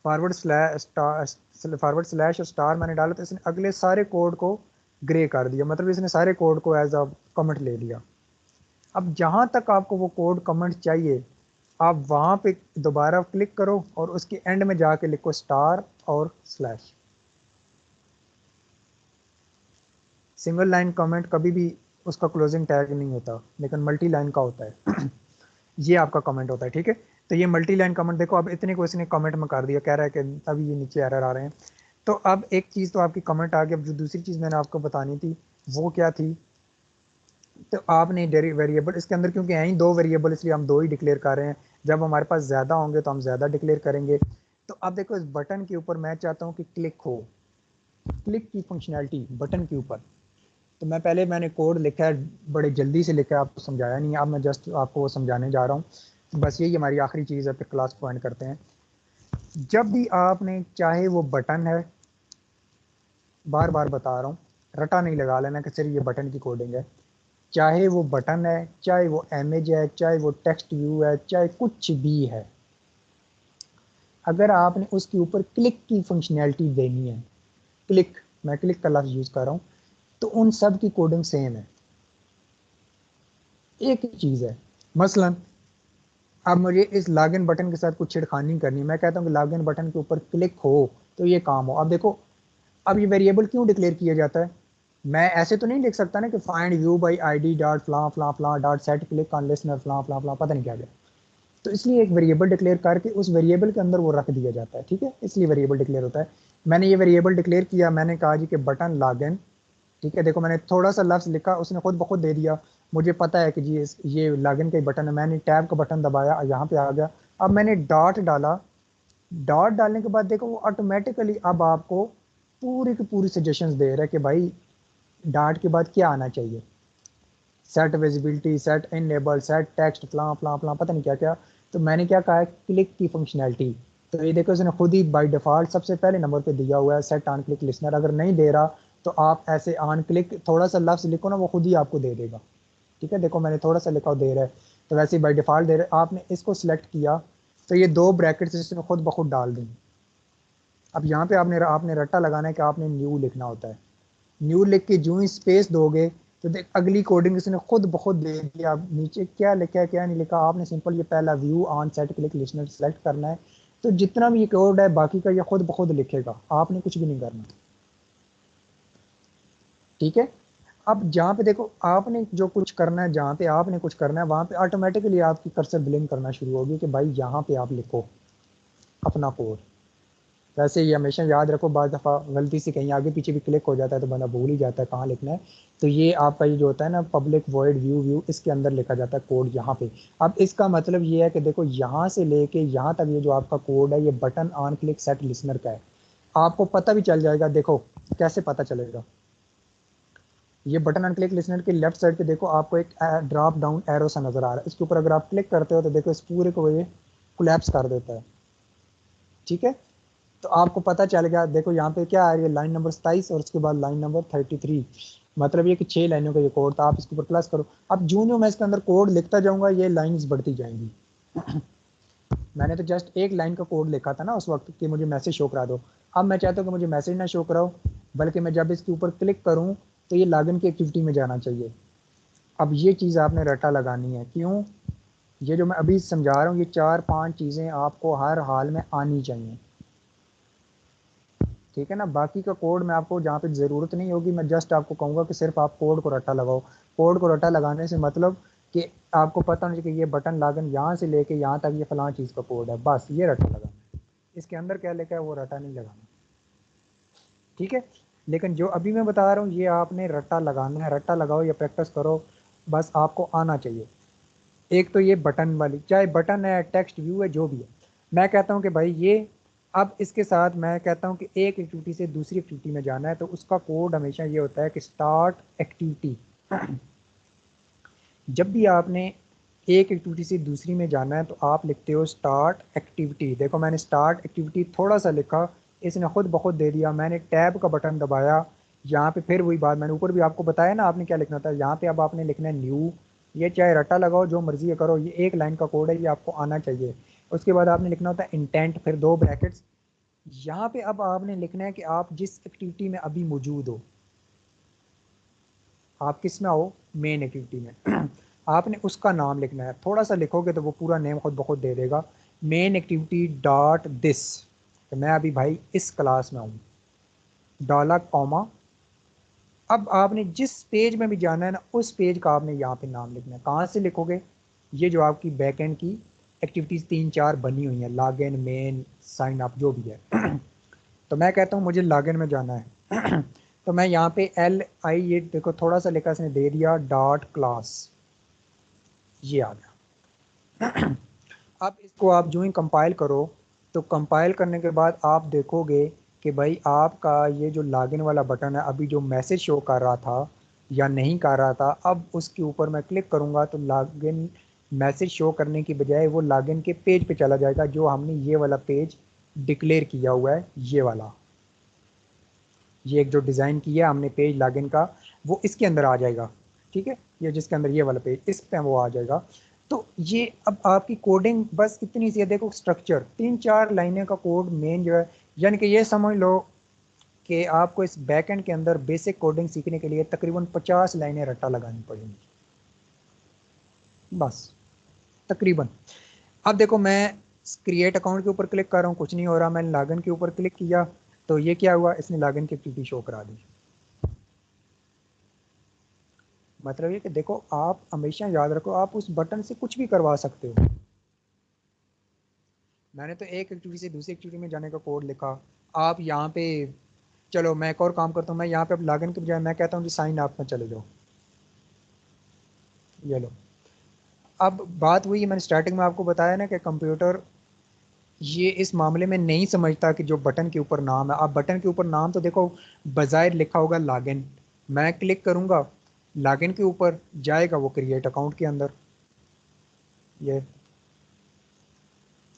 forward slash star, forward slash और स्टार मैंने डाला तो इसने अगले सारे कोड को ग्रे कर दिया, मतलब इसने सारे कोड को एज अ कमेंट ले लिया। अब जहां तक आपको वो कोड कमेंट चाहिए, आप वहां पे दोबारा क्लिक करो और उसके एंड में जाके लिखो स्टार और स्लैश। सिंगल लाइन कमेंट कभी भी उसका क्लोजिंग टैग नहीं होता, लेकिन मल्टी लाइन का होता है। ये आपका कमेंट होता है, ठीक है। तो तो ये मल्टी लाइन कमेंट देखो, अब इतने को इसने कमेंट में कर दिया, कह रहा है कि अभी ये नीचे एरर आ रहे हैं। तो अब एक चीज़ तो आपकी कमेंट आ गई, अब जो दूसरी चीज़ मैंने आपको बतानी थी वो क्या थी, तो आपने वेरिएबल इसके अंदर, क्योंकि हैं ही दो वेरिएबल इसलिए हम दो ही डिक्लेयर कर रहे हैं, जब हमारे पास ज़्यादा होंगे तो हम ज़्यादा डिक्लेयर करेंगे। तो अब देखो इस बटन के ऊपर मैं चाहता हूँ कि क्लिक हो, क्लिक की फंक्शनैलिटी बटन के ऊपर। तो मैं पहले मैंने कोड लिखा है, बड़े जल्दी से लिखा है, आपको समझाया नहीं है, अब मैं जस्ट आपको वो समझाने जा रहा हूँ। बस यही हमारी आखिरी चीज़ है, फिर क्लास पॉइंट करते हैं। जब भी आपने, चाहे वो बटन है, बार बार बता रहा हूँ, रटा नहीं लगा लेना कि सिर्फ ये बटन की कोडिंग है, चाहे वो बटन है, चाहे वो इमेज है, चाहे वो टेक्स्ट व्यू है, चाहे कुछ भी है, अगर आपने उसके ऊपर क्लिक की फंक्शनैलिटी देनी है, क्लिक, मैं क्लिक का लफ्ज़ यूज़ कर रहा हूँ, तो उन सब की कोडिंग सेम है, एक ही चीज़ है। मसलन अब मुझे इस लॉगिन बटन के साथ कुछ छिड़खानी करनी है, मैं कहता हूँ कि लॉगिन बटन के ऊपर क्लिक हो तो ये काम हो। अब देखो, अब ये वेरिएबल क्यों डिक्लेयर किया जाता है, मैं ऐसे तो नहीं लिख सकता ना कि find view by ID dot फ्ला फ्ला फ्ला dot set click on listener फ्ला फ्ला फ्ला, पता नहीं क्या गया। तो इसलिए एक वेरिएबल डिक्लेयर करके उस वेरिएबल के अंदर वो रख दिया जाता है, ठीक है, इसलिए वेरिएबल डिक्लेयर होता है। मैंने ये वेरिएबल डिक्लेयर किया, मैंने कहा जी कि बटन लॉगिन, ठीक है, देखो मैंने थोड़ा सा लफ्ज लिखा, उसने खुद ब खुद दे दिया, मुझे पता है कि जी ये लॉगिन का ही बटन है, मैंने टैब का बटन दबाया, यहाँ पे आ गया। अब मैंने डॉट डाला, डॉट डालने के बाद देखो वो ऑटोमेटिकली अब आपको पूरी की पूरी सजेशंस दे रहा है कि भाई डॉट के बाद क्या आना चाहिए, set visibility, set enable, set text, फला फला फला, पता नहीं क्या क्या। तो मैंने क्या कहा है, क्लिक की फंक्शनैलिटी, तो ये देखो इसने खुद ही बाय डिफॉल्ट सबसे पहले नंबर पे दिया हुआ है, सेट ऑन क्लिक लिसनर। अगर नहीं दे रहा तो आप ऐसे ऑन क्लिक थोड़ा सा लफ्ज लिखो ना, वो खुद ही आपको दे देगा, ठीक है। देखो मैंने थोड़ा सा लिखा दे रहा है, तो वैसे ही बाई डिफॉल्ट दे रहे, आपने इसको सिलेक्ट किया तो ये दो ब्रैकेट्स इसमें खुद ब खुद डाल देंगे। अब यहाँ पे आपने आपने रट्टा लगाना है कि आपने न्यू लिखना होता है, न्यू लिख के जो ही स्पेस दोगे तो देख अगली कोडिंग इसने खुद ब खुद दे दिया। अब नीचे क्या लिखा है क्या नहीं लिखा, आपने सिंपल ये पहला view on set click listener select करना है, तो जितना भी ये कोड है बाकी का ये खुद ब खुद लिखेगा, आपने कुछ भी नहीं करना, ठीक है। अब जहाँ पे देखो आपने जो कुछ करना है, जहाँ पे आपने कुछ करना है वहाँ पे ऑटोमेटिकली आपकी कर्सर ब्लिंक करना शुरू होगी कि भाई यहाँ पे आप लिखो अपना कोड। वैसे ये हमेशा याद रखो, बाद दफ़ा गलती से कहीं आगे पीछे भी क्लिक हो जाता है तो बंदा भूल ही जाता है कहाँ लिखना है। तो ये आपका ये जो होता है ना पब्लिक वॉइड व्यू व्यू, इसके अंदर लिखा जाता है कोड यहाँ पे। अब इसका मतलब ये है कि देखो यहाँ से लेके यहाँ तक ये जो आपका कोड है ये button on click set listener का है, आपको पता भी चल जाएगा। देखो कैसे पता चलेगा, ये बटन ऑन क्लिक लिसनर के लेफ्ट साइड पे देखो आपको एक ड्रॉप डाउन एरो सा नजर आ रहा है, इसके ऊपर अगर आप क्लिक करते हो तो देखो इस पूरे को ये कोलैप्स कर देता है, ठीक है। तो आपको पता चल गया, देखो यहाँ पे क्या आ रही है, लाइन नंबर 27 और उसके बाद लाइन नंबर 33, मतलब ये कि 6 लाइनों का ये कोड था। आप इसके ऊपर प्लस करो, अब जो जो मैं इसके अंदर कोड लिखता जाऊंगा ये लाइंस बढ़ती जाएंगी। मैंने तो जस्ट एक लाइन का कोड लिखा था ना उस वक्त कि मुझे मैसेज शो करा दो, अब मैं चाहता हूँ कि मुझे मैसेज ना शो कराओ, बल्कि मैं जब इसके ऊपर क्लिक करूँ तो ये लॉगिन की एक्टिविटी में जाना चाहिए। अब ये चीज़ आपने रटा लगानी है, क्यों, ये जो मैं अभी समझा रहा हूँ ये 4-5 चीज़ें आपको हर हाल में आनी चाहिए, ठीक है ना। बाकी का कोड मैं आपको जहाँ पे ज़रूरत नहीं होगी मैं जस्ट आपको कहूँगा कि सिर्फ आप कोड को रट्टा लगाओ। कोड को रट्टा लगाने से मतलब कि आपको पता होना चाहिए कि ये बटन लागन यहाँ से लेके यहाँ तक ये फलां चीज़ का कोड है, बस ये रट्टा लगाना है, इसके अंदर क्या लिखा है वो रट्टा नहीं लगाना, ठीक है। लेकिन जो अभी मैं बता रहा हूँ ये आपने रट्टा लगाना है, रट्टा लगाओ या प्रैक्टिस करो, बस आपको आना चाहिए। एक तो ये बटन वाली, चाहे बटन है टेक्स्ट व्यू है जो भी है, मैं कहता हूँ कि भाई ये, अब इसके साथ मैं कहता हूँ कि एक एक्टिविटी से दूसरी एक्टिविटी में जाना है तो उसका कोड हमेशा ये होता है कि स्टार्ट एक्टिविटी। जब भी आपने एक एक्टिविटी से दूसरी में जाना है तो आप लिखते हो स्टार्ट एक्टिविटी। देखो मैंने स्टार्ट एक्टिविटी थोड़ा सा लिखा, इसने खुद ब खुद दे दिया, मैंने टैब का बटन दबाया, यहाँ पे फिर वही बात मैंने ऊपर भी आपको बताया ना आपने क्या लिखना था, यहाँ पे अब आपने लिखना है न्यू, ये चाहे रट्टा लगाओ जो मर्जी है करो, ये एक लाइन का कोड है ये आपको आना चाहिए। उसके बाद आपने लिखना होता है इंटेंट, फिर दो ब्रैकेट्स, यहाँ पे अब आपने लिखना है कि आप जिस एक्टिविटी में अभी मौजूद हो, आप किस में हो, मेन एक्टिविटी में आपने उसका नाम लिखना है, थोड़ा सा लिखोगे तो वो पूरा नेम खुद ब खुद दे देगा, मेन एक्टिविटी डॉट दिस, तो मैं अभी भाई इस क्लास में हूँ, डॉलर कॉमा। अब आपने जिस पेज में भी जाना है ना उस पेज का आपने यहाँ पे नाम लिखना है, कहाँ से लिखोगे, ये जो आपकी बैक एंड की एक्टिविटीज़ 3-4 बनी हुई हैं, लॉगिन, मेन, साइन अप, जो भी है। तो मैं कहता हूँ मुझे लॉगिन में जाना है। तो मैं यहाँ पे LI, ये देखो थोड़ा सा लिखा इसने दे दिया, डॉट क्लास, ये आ गया। अब इसको आप जो ही कंपाइल करो, तो कंपाइल करने के बाद आप देखोगे कि भाई आपका ये जो लॉगिन वाला बटन है, अभी जो मैसेज शो कर रहा था या नहीं कर रहा था, अब उसके ऊपर मैं क्लिक करूँगा तो लॉगिन मैसेज शो करने की बजाय वो लॉगिन के पेज पे चला जाएगा, जो हमने ये वाला पेज डिक्लेयर किया हुआ है, ये वाला, ये एक जो डिज़ाइन किया हमने पेज लॉगिन का, वो इसके अंदर आ जाएगा। ठीक है, ये जिसके अंदर ये वाला पेज, इस पे वो आ जाएगा। तो ये अब आपकी कोडिंग बस इतनी सी है, देखो स्ट्रक्चर 3-4 लाइनें का कोड मेन जो है, यानी कि ये समझ लो कि आपको इस बैकएंड के अंदर बेसिक कोडिंग सीखने के लिए तकरीबन 50 लाइनें रट्टा लगानी पड़ेंगी, बस तकरीबन। अब देखो मैं क्रिएट अकाउंट के ऊपर क्लिक कर रहा हूँ, कुछ नहीं हो रहा। मैंने लॉगिन के ऊपर क्लिक किया तो ये क्या हुआ, इसने लॉगिन की एक्टिविटी शो करा दी। मतलब ये कि देखो, आप हमेशा याद रखो, आप उस बटन से कुछ भी करवा सकते हो। मैंने तो एक एक्टिविटी से दूसरी एक्टिविटी में जाने का कोड लिखा, आप यहाँ पे, चलो मैं एक और काम करता हूँ, मैं यहाँ पे अब लॉगिन के बजाय मैं कहता हूँ जी साइन अप में चले जाओ, ये लो। अब बात हुई, मैंने स्टार्टिंग में आपको बताया ना कि कंप्यूटर ये इस मामले में नहीं समझता कि जो बटन के ऊपर नाम है, आप बटन के ऊपर नाम तो देखो बाज़ाहिर लिखा होगा लॉगिन, मैं क्लिक करूँगा लॉगिन के ऊपर, जाएगा वो क्रिएट अकाउंट के अंदर, ये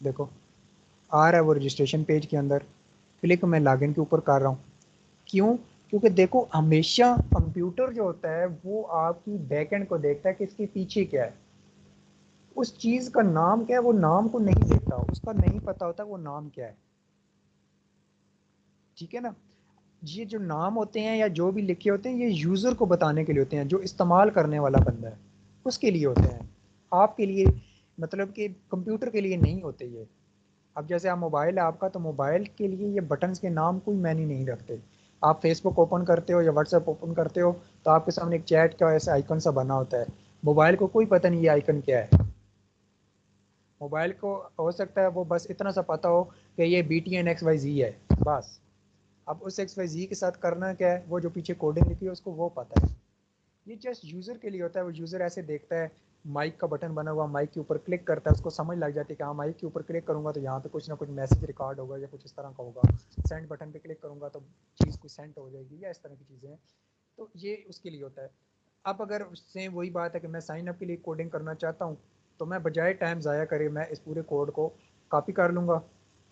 देखो आ रहा है वो रजिस्ट्रेशन पेज के अंदर, क्लिक मैं लॉगिन के ऊपर कर रहा हूँ। क्यों? क्योंकि देखो हमेशा कंप्यूटर जो होता है वो आपकी बैकएंड को देखता है कि इसके पीछे क्या है, उस चीज़ का नाम क्या है वो नाम को नहीं देखता, उसका नहीं पता होता वो नाम क्या है। ठीक है ना, ये जो नाम होते हैं या जो भी लिखे होते हैं, ये यूज़र को बताने के लिए होते हैं, जो इस्तेमाल करने वाला बंदा है उसके लिए होते हैं, आपके लिए, मतलब कि कंप्यूटर के लिए नहीं होते ये। अब जैसे आप मोबाइल है आपका, तो मोबाइल के लिए ये बटन्स के नाम कोई मायने नहीं रखते। आप फेसबुक ओपन करते हो या व्हाट्सएप ओपन करते हो, तो आपके सामने एक चैट का ऐसा आइकन सा बना होता है, मोबाइल को कोई पता नहीं ये आइकन क्या है। मोबाइल को हो सकता है वो बस इतना सा पता हो कि ये BTN XYZ है, बस। अब उस XYZ के साथ करना क्या है, वो जो पीछे कोडिंग लिखी है उसको वो पता है। ये जस्ट यूज़र के लिए होता है, वो यूज़र ऐसे देखता है, माइक का बटन बना हुआ, माइक के ऊपर क्लिक करता है, उसको समझ लग जाती है कि हाँ माइक के ऊपर क्लिक करूँगा तो यहाँ पे कुछ ना कुछ मैसेज रिकॉर्ड होगा या कुछ इस तरह का होगा, सेंड बटन पे क्लिक करूँगा तो चीज़ कुछ सेंड हो जाएगी या इस तरह की चीज़ें हैं। तो ये उसके लिए होता है। अब अगर सेम वही बात है कि मैं साइन अप के लिए कोडिंग करना चाहता हूँ, तो मैं बजाय टाइम ज़ाया करे मैं इस पूरे कोड को कॉपी कर लूँगा।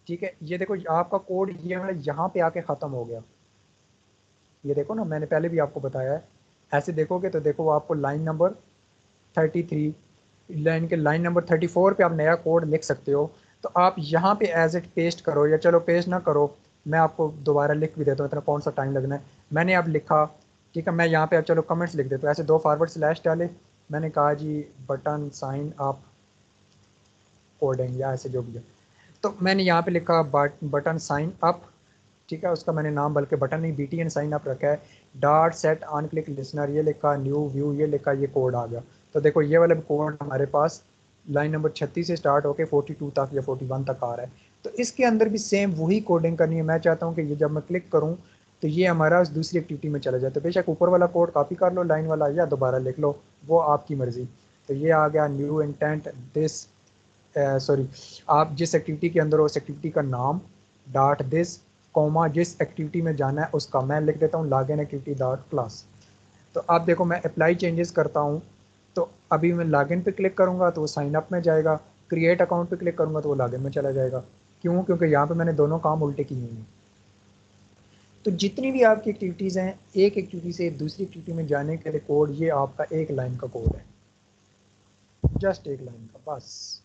ठीक है, ये देखो आपका कोड ये वाला यहाँ पे आके ख़त्म हो गया, ये देखो ना, मैंने पहले भी आपको बताया है, ऐसे देखोगे तो देखो आपको लाइन नंबर 33, लाइन के लाइन नंबर 34 पे आप नया कोड लिख सकते हो। तो आप यहाँ पे एज इट पेस्ट करो, या चलो पेस्ट ना करो, मैं आपको दोबारा लिख भी देता हूँ, इतना कौन सा टाइम लगना है। मैंने अब लिखा, ठीक है, मैं यहाँ पे अब चलो कमेंट्स लिख देता हूँ, ऐसे 2 फॉरवर्ड स्लैश डाले, मैंने कहा जी बटन साइन अप कोडिंग या ऐसे जो भी है, तो मैंने यहाँ पे लिखा बटन साइन अप, ठीक है, उसका मैंने नाम बल्कि बटन नहीं BTN साइन अप रखा है, dot set on click listener ये लिखा, न्यू व्यू ये लिखा, ये कोड आ गया। तो देखो ये वाला कोड हमारे पास लाइन नंबर 36 से स्टार्ट होकर 42 तक या 41 तक आ रहा है। तो इसके अंदर भी सेम वही कोडिंग करनी है। मैं चाहता हूँ कि ये जब मैं क्लिक करूँ तो ये हमारा उस दूसरी एक्टिविटी में चला जाए, तो बेशक ऊपर वाला कोड कॉपी कर लो लाइन वाला या दोबारा लिख लो, वो आपकी मर्ज़ी। तो ये आ गया न्यू इंटेंट दिस, सॉरी, आप जिस एक्टिविटी के अंदर हो उस एक्टिविटी का नाम, डॉट दिस, कॉमा जिस एक्टिविटी में जाना है उसका, मैं लिख देता हूँ लॉगिन एक्टिविटी डॉट क्लास। तो आप देखो मैं अप्लाई चेंजेस करता हूँ, तो अभी मैं लॉगिन पे क्लिक करूँगा तो वो साइन अप में जाएगा, क्रिएट अकाउंट पे क्लिक करूँगा तो वो लॉगिन में चला जाएगा। क्यों? क्योंकि यहाँ पे मैंने दोनों काम उल्टे किए हैं। तो जितनी भी आपकी एक्टिविटीज़ हैं, एक एक्टिविटी से दूसरी एक्टिविटी में जाने के लिए कोड, ये आपका एक लाइन का कोड है, जस्ट एक लाइन का, बस।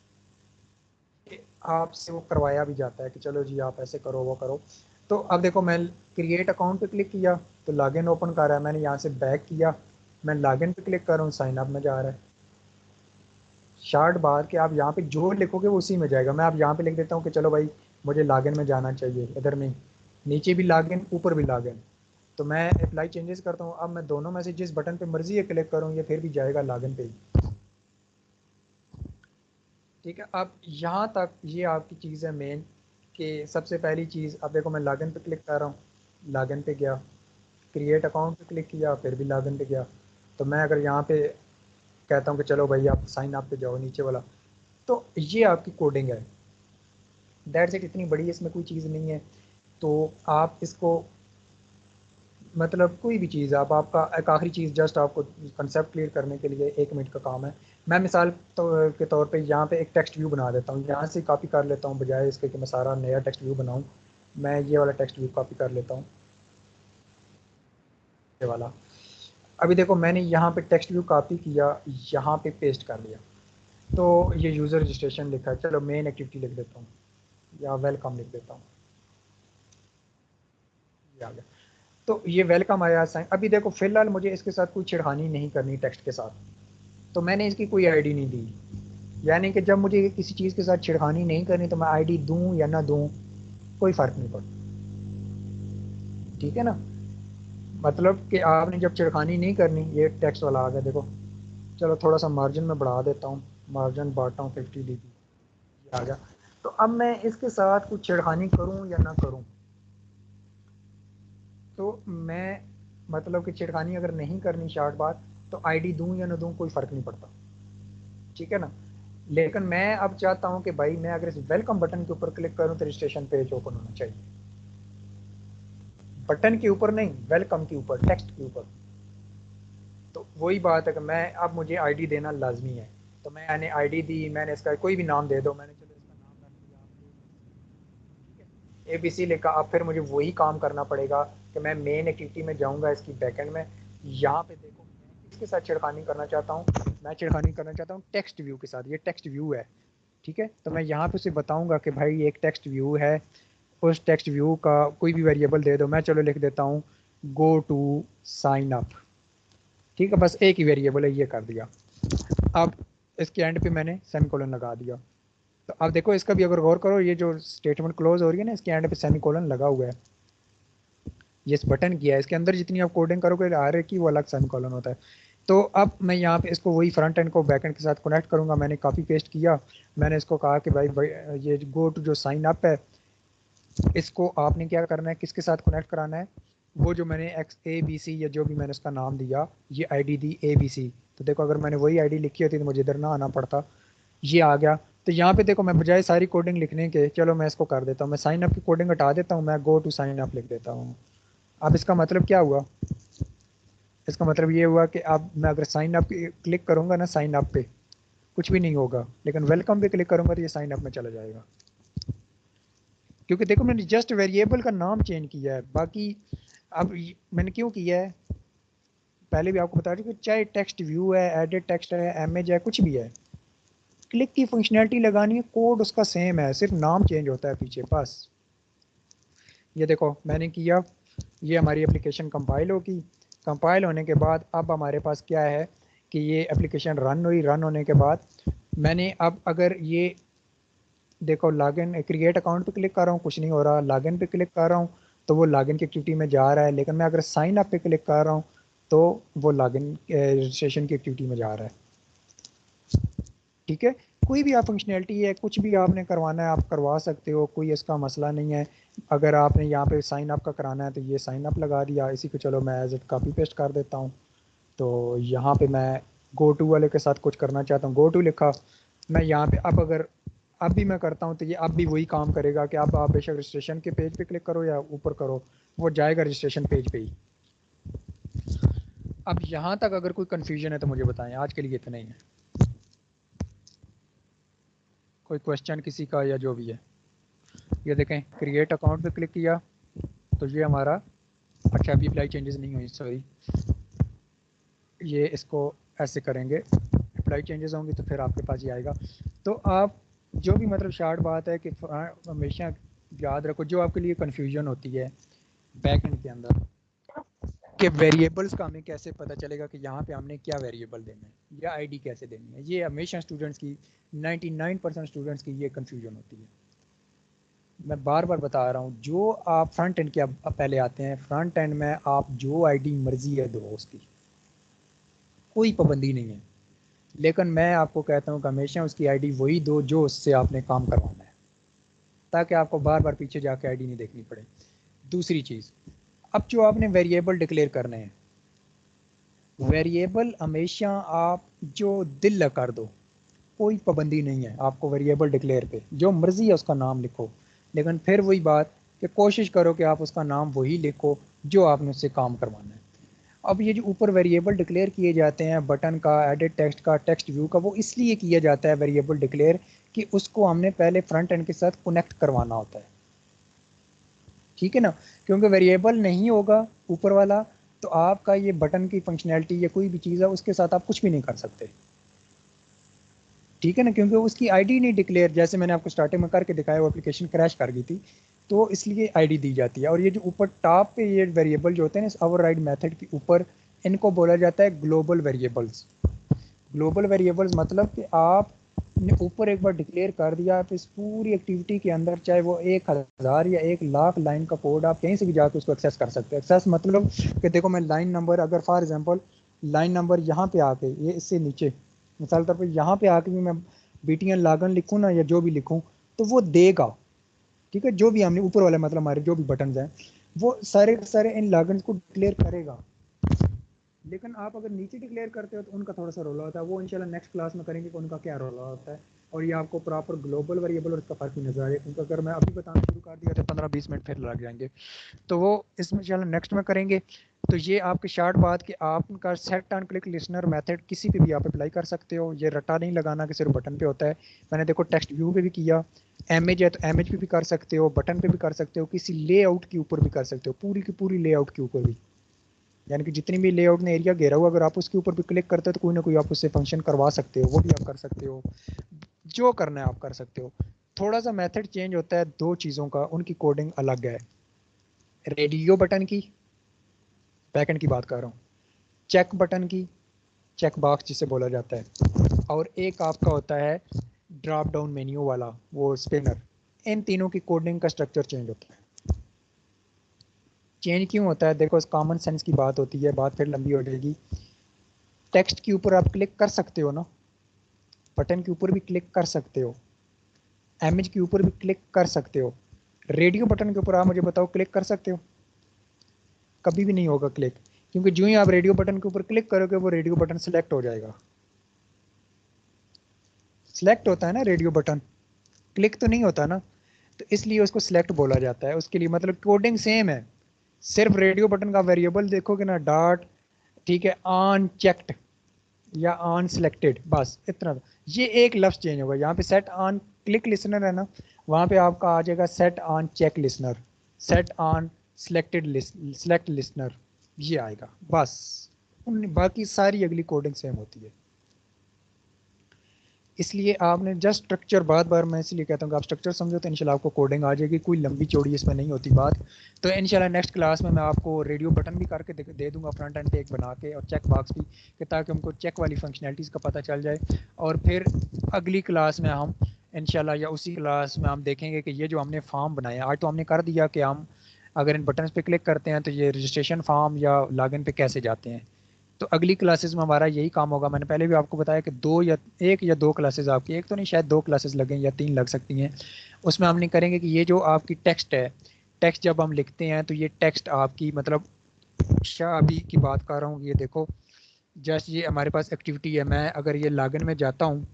आपसे वो करवाया भी जाता है कि चलो जी आप ऐसे करो वो करो। तो अब देखो मैं क्रिएट अकाउंट पे क्लिक किया तो लॉगिन ओपन कर रहा है, मैंने यहाँ से बैक किया, मैं लॉगिन पे क्लिक कर रहा हूँ, साइन अप में जा रहा है। शार्ट बात कि आप यहाँ पे जो लिखोगे वो उसी में जाएगा। मैं अब यहाँ पे लिख देता हूँ कि चलो भाई मुझे लॉगिन में जाना चाहिए, इधर में नीचे भी लॉगिन ऊपर भी लॉगिन। तो मैं अप्लाई चेंजेस करता हूँ, अब मैं दोनों में से जिस बटन पे मर्जी है क्लिक करूँ, ये फिर भी जाएगा लॉगिन पे ही। ठीक है। अब यहाँ तक ये आपकी चीज़ है मेन, कि सबसे पहली चीज़, अब देखो मैं लॉगिन पे क्लिक कर रहा हूँ, लॉगिन पे गया, क्रिएट अकाउंट पे क्लिक किया, फिर भी लॉगिन पे गया। तो मैं अगर यहाँ पे कहता हूँ कि चलो भाई आप साइन अप पे जाओ, नीचे वाला, तो ये आपकी कोडिंग है। दैट्स इट, इतनी बड़ी इसमें कोई चीज़ नहीं है। तो आप इसको मतलब कोई भी चीज़ आप, आपका एक आखिरी चीज़ जस्ट आपको कंसेप्ट क्लियर करने के लिए 1 मिनट का काम है। मैं मिसाल के तौर पे यहाँ पे एक टेक्स्ट व्यू बना देता हूँ, यहाँ से कॉपी कर लेता हूँ, बजाय इसके कि मैं सारा नया टेक्स्ट व्यू बनाऊँ। मैं ये वाला टेक्स्ट व्यू कॉपी कर लेता हूँ, ये वाला। अभी देखो मैंने यहाँ पे टेक्स्ट व्यू कॉपी किया, यहाँ पे पेस्ट कर लिया, तो ये यूज़र रजिस्ट्रेशन लिखा है, चलो मेन एक्टिविटी लिख देता हूँ या वेलकम लिख देता हूँ, ये आ गया। तो ये वेलकम आया साइन। अभी देखो फिलहाल मुझे इसके साथ कोई छिड़खानी नहीं करनी टेक्स्ट के साथ, तो मैंने इसकी कोई आईडी नहीं दी। यानी कि जब मुझे किसी चीज़ के साथ छिड़खानी नहीं करनी तो मैं आईडी दूं या ना दूं, कोई फ़र्क नहीं पड़ता। ठीक है ना, मतलब कि आपने जब छिड़खानी नहीं करनी, ये टेक्स्ट वाला आ गया देखो। चलो थोड़ा सा मार्जिन में बढ़ा देता हूँ, मार्जिन बढ़ाता हूँ 50 dB, ये आ गया। तो अब मैं इसके साथ कुछ छिड़खानी करूँ या ना करूँ, तो मैं मतलब कि छिड़खानी अगर नहीं करनी शार्ट बात, तो आईडी दूं या ना दूं कोई फ़र्क नहीं पड़ता। ठीक है ना। लेकिन मैं अब चाहता हूं कि भाई मैं अगर इस वेलकम बटन के ऊपर क्लिक करूं तो रजिस्ट्रेशन पेज ओपन होना चाहिए। बटन के ऊपर नहीं, वेलकम के ऊपर, टेक्स्ट के ऊपर। तो वही बात है कि मैं अब मुझे आईडी देना लाजमी है। तो मैंने आईडी दी, मैंने इसका कोई भी नाम दे दो, मैंने चलो इसका नाम रख दिया ABC लिखा। अब फिर मुझे वही काम करना पड़ेगा कि मैं मेन एक्टिविटी में जाऊंगा इसकी बैकएंड में। यहाँ पे देखो मैं किसके साथ छिड़खानी करना चाहता हूँ, मैं छिड़खानी करना चाहता हूँ टेक्स्ट व्यू के साथ। ये टेक्स्ट व्यू है, ठीक है। तो मैं यहाँ पे उसे बताऊंगा कि भाई एक टेक्स्ट व्यू है, उस टेक्स्ट व्यू का कोई भी वेरिएबल दे दो। मैं चलो लिख देता हूँ गो टू साइन अप, ठीक है। बस एक ही वेरिएबल है, ये कर दिया। अब इसके एंड पे मैंने सेमीकोलन लगा दिया। तो अब देखो इसका भी अगर गौर करो, ये जो स्टेटमेंट क्लोज हो रही है ना, इसके एंड पे सेमीकोलन लगा हुआ है, ये इस बटन किया है। इसके अंदर जितनी आप कोडिंग करोगे आ रहे की वो अलग सेमीकोलन होता है। तो अब मैं यहाँ पे इसको वही फ्रंट एंड को बैक एंड के साथ कनेक्ट करूँगा। मैंने कॉपी पेस्ट किया, मैंने इसको कहा कि भाई ये गो टू जो साइन अप है, इसको आपने क्या करना है, किसके साथ कनेक्ट कराना है, वो जो मैंने ABC या जो भी मैंने उसका नाम दिया, ये आईडी दी ABC। तो देखो अगर मैंने वही आईडी लिखी होती तो मुझे इधर ना आना पड़ता, ये आ गया। तो यहाँ पे देखो मैं बजाय सारी कोडिंग लिखने के, चलो मैं इसको कर देता हूँ, मैं साइन अप की कोडिंग हटा देता हूँ, मैं गो टू साइन अप लिख देता हूँ। अब इसका मतलब क्या हुआ, इसका मतलब ये हुआ कि अब मैं अगर साइन अप क्लिक करूँगा ना, साइन अप पे कुछ भी नहीं होगा, लेकिन वेलकम पे क्लिक करूँगा तो ये साइन अप में चला जाएगा। क्योंकि देखो मैंने जस्ट वेरिएबल का नाम चेंज किया है, बाकी अब मैंने क्यों किया है, पहले भी आपको बता रही हूँ कि चाहे टेक्स्ट व्यू है, एडिट टेक्स्ट है, इमेज है, कुछ भी है, क्लिक की फंक्शनैलिटी लगानी है, कोड उसका सेम है, सिर्फ नाम चेंज होता है पीछे बस। ये देखो मैंने किया, ये हमारी एप्लीकेशन कंपाइल होगी। कंपाइल होने के बाद अब हमारे पास क्या है कि ये एप्लीकेशन रन हुई। रन होने के बाद मैंने अब अगर ये देखो लॉगिन क्रिएट अकाउंट पे क्लिक कर रहा हूँ, कुछ नहीं हो रहा। लॉगिन पे क्लिक कर रहा हूँ तो वो लॉगिन की एक्टिविटी में जा रहा है, लेकिन मैं अगर साइन अप पे क्लिक कर रहा हूँ तो वो लॉगिन रजिस्ट्रेशन की एक्टिविटी में जा रहा है। ठीक है, कोई भी आप फंक्शनैलिटी है, कुछ भी आपने करवाना है आप करवा सकते हो, कोई इसका मसला नहीं है। अगर आपने यहाँ पे साइन अप का कराना है तो ये साइन अप लगा दिया, इसी को चलो मैं एज इट कॉपी पेस्ट कर देता हूँ। तो यहाँ पे मैं गो टू वाले के साथ कुछ करना चाहता हूँ, गो टू लिखा। मैं यहाँ पे अब अगर अब भी मैं करता हूँ तो ये अब भी वही काम करेगा कि अब आप बेशक रजिस्ट्रेशन के पेज पे क्लिक करो या ऊपर करो, वो जाएगा रजिस्ट्रेशन पेज पे ही। अब यहाँ तक अगर कोई कन्फ्यूजन है तो मुझे बताएं, आज के लिए इतना ही है। कोई क्वेश्चन किसी का या जो भी है। ये देखें क्रिएट अकाउंट पे क्लिक किया तो ये हमारा, अच्छा अभी अप्लाई चेंजेस नहीं हुई, सॉरी, ये इसको ऐसे करेंगे, अप्लाई चेंजेस होंगी तो फिर आपके पास ये आएगा। तो आप जो भी मतलब शार्ट बात है कि हमेशा याद रखो, जो आपके लिए कन्फ्यूजन होती है बैक एंड के अंदर कि वेरिएबल्स का हमें कैसे पता चलेगा कि यहाँ पे हमने क्या वेरिएबल देना है या आईडी कैसे देनी है, ये हमेशा स्टूडेंट्स की 99% स्टूडेंट्स की ये कन्फ्यूजन होती है। मैं बार बार बता रहा हूँ, जो आप फ्रंट एंड के अब पहले आते हैं, फ्रंट एंड में आप जो आईडी मर्जी है दो, उसकी कोई पाबंदी नहीं है। लेकिन मैं आपको कहता हूँ कि हमेशा उसकी आईडी वही दो जो उससे आपने काम करवाना है, ताकि आपको बार बार पीछे जाके आईडी नहीं देखनी पड़े। दूसरी चीज़, अब जो आपने वेरिएबल डिक्लेयर करने हैं, वेरिएबल हमेशा आप जो दिल लगा कर दो, कोई पाबंदी नहीं है आपको वेरिएबल डिक्लेयर पे, जो मर्जी है उसका नाम लिखो, लेकिन फिर वही बात कि कोशिश करो कि आप उसका नाम वही लिखो जो आपने उससे काम करवाना है। अब ये जो ऊपर वेरिएबल डिक्लेयर किए जाते हैं बटन का, एडिट टेक्स्ट का, टेक्स्ट व्यू का, वो इसलिए किया जाता है वेरिएबल डिक्लेयर कि उसको हमने पहले फ्रंट एंड के साथ कनेक्ट करवाना होता है, ठीक है ना। क्योंकि वेरिएबल नहीं होगा ऊपर वाला तो आपका ये बटन की फंक्शनैलिटी या कोई भी चीज़ है उसके साथ आप कुछ भी नहीं कर सकते, ठीक है ना। क्योंकि उसकी आईडी नहीं डिक्लेयर, जैसे मैंने आपको स्टार्टिंग में करके दिखाया, वो एप्लीकेशन क्रैश कर गई थी, तो इसलिए आईडी दी जाती है। और ये जो ऊपर टॉप पे ये वेरिएबल जो होते हैं ना ओवरराइड मेथड के ऊपर, इनको बोला जाता है ग्लोबल वेरिएबल्स। ग्लोबल वेरिएबल्स मतलब कि आपने ऊपर एक बार डिक्लेयर कर दिया, आप इस पूरी एक्टिविटी के अंदर चाहे वो 1000 या 1 लाख लाइन का कोड, आप कहीं से भी जाकर उसको एक्सेस कर सकते हैं। एक्सेस मतलब कि देखो मैं लाइन नंबर, अगर फॉर एग्जांपल लाइन नंबर यहाँ पे आके, ये इससे नीचे मिसाल तौर पर यहाँ पे आके भी मैं बीटीएन लागन लिखूँ ना या जो भी लिखूँ तो वो देगा, ठीक है। जो भी हमने ऊपर वाले मतलब हमारे जो भी बटन हैं वो सारे सारे इन लागन को डिक्लेयर करेगा। लेकिन आप अगर नीचे डिक्लेयर करते हो तो उनका थोड़ा सा रोला होता है, वो इंशाल्लाह नेक्स्ट क्लास में करेंगे कि उनका क्या रोला होता है, और ये आपको प्रॉपर ग्लोबल वेरिएबल और इसका फर्क भी नजर आएगा। क्योंकि अगर मैं अभी बताना शुरू कर दिया तो 15-20 मिनट फिर लग जाएंगे, तो वो इसमें इंशाल्लाह नेक्स्ट में करेंगे। तो ये आपकी शार्ट बात कि आपका set on click listener method किसी पे भी आप अप्लाई कर सकते हो, ये रटा नहीं लगाना कि सिर्फ बटन पे होता है। मैंने देखो टेक्स्ट व्यू पे भी किया, इमेज है तो इमेज पे भी कर सकते हो, बटन पे भी कर सकते हो, किसी लेआउट के ऊपर भी कर सकते हो, पूरी की पूरी लेआउट के ऊपर भी, यानी कि जितनी भी लेआउट ने एरिया घेरा हुआ अगर आप उसके ऊपर भी क्लिक करते हो तो कोई ना कोई आप उससे फंक्शन करवा सकते हो, वो भी आप कर सकते हो। जो करना है आप कर सकते हो। थोड़ा सा मेथड चेंज होता है दो चीज़ों का, उनकी कोडिंग अलग है। रेडियो बटन की, बैकएंड की बात कर रहा हूँ, चेक बटन की, चेक बॉक्स जिसे बोला जाता है, और एक आपका होता है ड्रॉप डाउन मेन्यू वाला वो स्पिनर। इन तीनों की कोडिंग का स्ट्रक्चर चेंज होता है। चेंज क्यों होता है, देखो कॉमन सेंस की बात होती है, बात फिर लंबी हो जाएगी। टेक्स्ट के ऊपर आप क्लिक कर सकते हो ना, बटन के ऊपर भी क्लिक कर सकते हो, इमेज के ऊपर भी क्लिक कर सकते हो, रेडियो बटन के ऊपर आप मुझे बताओ क्लिक कर सकते हो? कभी भी नहीं होगा क्लिक, क्योंकि जो ही आप रेडियो बटन के ऊपर क्लिक करोगे वो रेडियो बटन सेलेक्ट हो जाएगा। सिलेक्ट होता है ना रेडियो बटन, क्लिक तो नहीं होता ना, तो इसलिए उसको सिलेक्ट बोला जाता है। उसके लिए मतलब कोडिंग सेम है, सिर्फ रेडियो बटन का वेरिएबल देखोगे ना डॉट, ठीक है, ऑन चेक्ड या ऑन सिलेक्टेड, बस इतना। ये एक लफ्ज चेंज होगा, यहाँ पे सेट ऑन क्लिक लिसनर है ना, वहाँ पे आपका आ जाएगा set on check listener, set on selected select listener, ये आएगा बस। बाकी सारी अगली कोडिंग सेम होती है। इसलिए आपने जस्ट स्ट्रक्चर, बार बार मैं इसलिए कहता हूँ कि आप स्ट्रक्चर समझो तो इंशाल्लाह आपको कोडिंग आ जाएगी, कोई लंबी चौड़ी इसमें नहीं होती बात। तो इंशाल्लाह नेक्स्ट क्लास में मैं आपको रेडियो बटन भी करके दे दूंगा फ्रंट एंड पे एक बना के, और चेक बॉक्स भी, कि ताकि हमको चेक वाली फंक्शनैलिटीज़ का पता चल जाए। और फिर अगली क्लास में हम इंशाल्लाह या उसी क्लास में हम देखेंगे कि ये जो हमने फॉर्म बनाया, आज तो हमने कर दिया कि हम अगर इन बटन्स पे क्लिक करते हैं तो ये रजिस्ट्रेशन फॉर्म या लॉगिन पे कैसे जाते हैं। तो अगली क्लासेस में हमारा यही काम होगा। मैंने पहले भी आपको बताया कि एक या दो क्लासेस आपकी, एक तो नहीं शायद दो क्लासेस लगें या तीन लग सकती हैं। उसमें हम नहीं करेंगे कि ये जो आपकी टेक्स्ट है, टेक्स्ट जब हम लिखते हैं तो ये टेक्स्ट आपकी मतलब अभी की बात कर रहा हूँ, ये देखो जस्ट ये हमारे पास एक्टिविटी है, मैं अगर ये लॉगिन में जाता हूँ,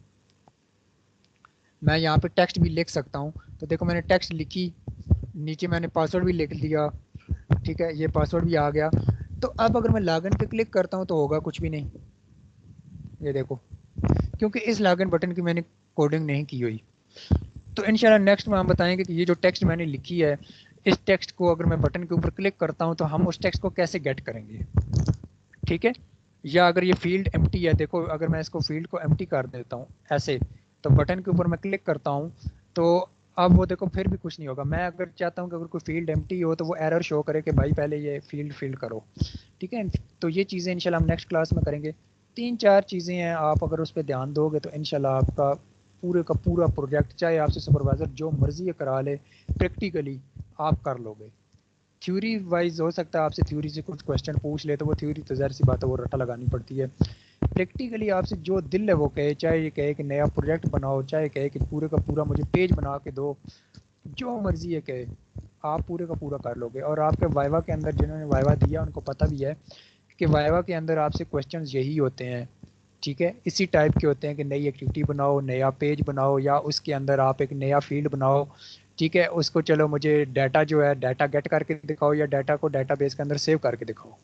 मैं यहाँ पे टेक्स्ट भी लिख सकता हूँ। तो देखो मैंने टेक्स्ट लिखी, नीचे मैंने पासवर्ड भी लिख दिया, ठीक है, ये पासवर्ड भी आ गया। तो अब अगर मैं लॉगिन पे क्लिक करता हूँ तो होगा कुछ भी नहीं, ये देखो, क्योंकि इस लॉगिन बटन की मैंने कोडिंग नहीं की हुई। तो इंशाल्लाह नेक्स्ट में हम बताएंगे कि ये जो टेक्स्ट मैंने लिखी है, इस टेक्स्ट को अगर मैं बटन के ऊपर क्लिक करता हूँ तो हम उस टेक्स्ट को कैसे गेट करेंगे, ठीक है। या अगर ये फील्ड एम्प्टी है, देखो अगर मैं इसको फील्ड को एम्प्टी कर देता हूँ ऐसे, तो बटन के ऊपर मैं क्लिक करता हूँ तो अब वो देखो फिर भी कुछ नहीं होगा। मैं अगर चाहता हूँ कि अगर कोई फील्ड एम्प्टी हो तो वो एरर शो करे कि भाई पहले ये फील्ड फिल करो, ठीक है। तो ये चीज़ें इंशाल्लाह हम नेक्स्ट क्लास में करेंगे। 3-4 चीज़ें हैं, आप अगर उस पर ध्यान दोगे तो इंशाल्लाह आपका पूरे का पूरा प्रोजेक्ट, चाहे आपसे सुपरवाइज़र जो मर्जी करा ले, प्रैक्टिकली आप कर लोगे। थ्योरी वाइज हो सकता है आपसे थ्योरी से कुछ क्वेश्चन पूछ ले, तो वो थ्योरी तो ज़ाहिर सी बात है वो रट्टा लगानी पड़ती है। प्रैक्टिकली आपसे जो दिल है वो कहे, चाहे ये कहे कि नया प्रोजेक्ट बनाओ, चाहे कहे कि पूरे का पूरा मुझे पेज बना के दो, जो मर्जी है कहे, आप पूरे का पूरा कर लोगे। और आपके वाइवा के अंदर जिन्होंने वाइवा दिया उनको पता भी है कि वाइवा के अंदर आपसे क्वेश्चंस यही होते हैं, ठीक है, इसी टाइप के होते हैं कि नई एक्टिविटी बनाओ, नया पेज बनाओ, या उसके अंदर आप एक नया फील्ड बनाओ, ठीक है, उसको चलो मुझे डाटा जो है डाटा गेट करके दिखाओ, या डाटा को डाटाबेस के अंदर सेव करके दिखाओ।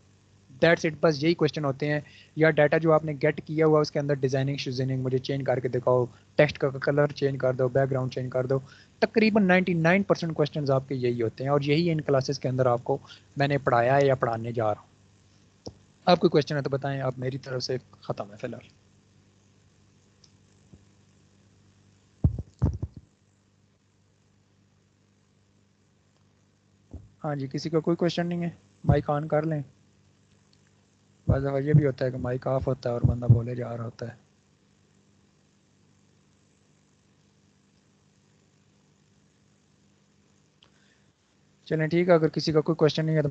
दैट्स इट, बस यही क्वेश्चन होते हैं। या डाटा जो आपने गेट किया हुआ उसके अंदर डिजाइनिंग शिजाइनिंग मुझे चेंज करके दिखाओ, टेक्स्ट का कलर चेंज कर दो, बैकग्राउंड चेंज कर दो। तकरीबन 99% क्वेश्चंस आपके यही होते हैं, और यही इन क्लासेस के अंदर आपको मैंने पढ़ाया है या पढ़ाने जा रहा हूँ। आप कोई क्वेश्चन है तो बताएं, आप, मेरी तरफ से खत्म है फिलहाल। हाँ जी, किसी का कोई क्वेश्चन नहीं है? माइक ऑन कर लें। बस ये भी होता है कि माइक ऑफ होता है और बंदा बोले जा रहा होता है। चलें ठीक है, अगर किसी का कोई क्वेश्चन नहीं है तो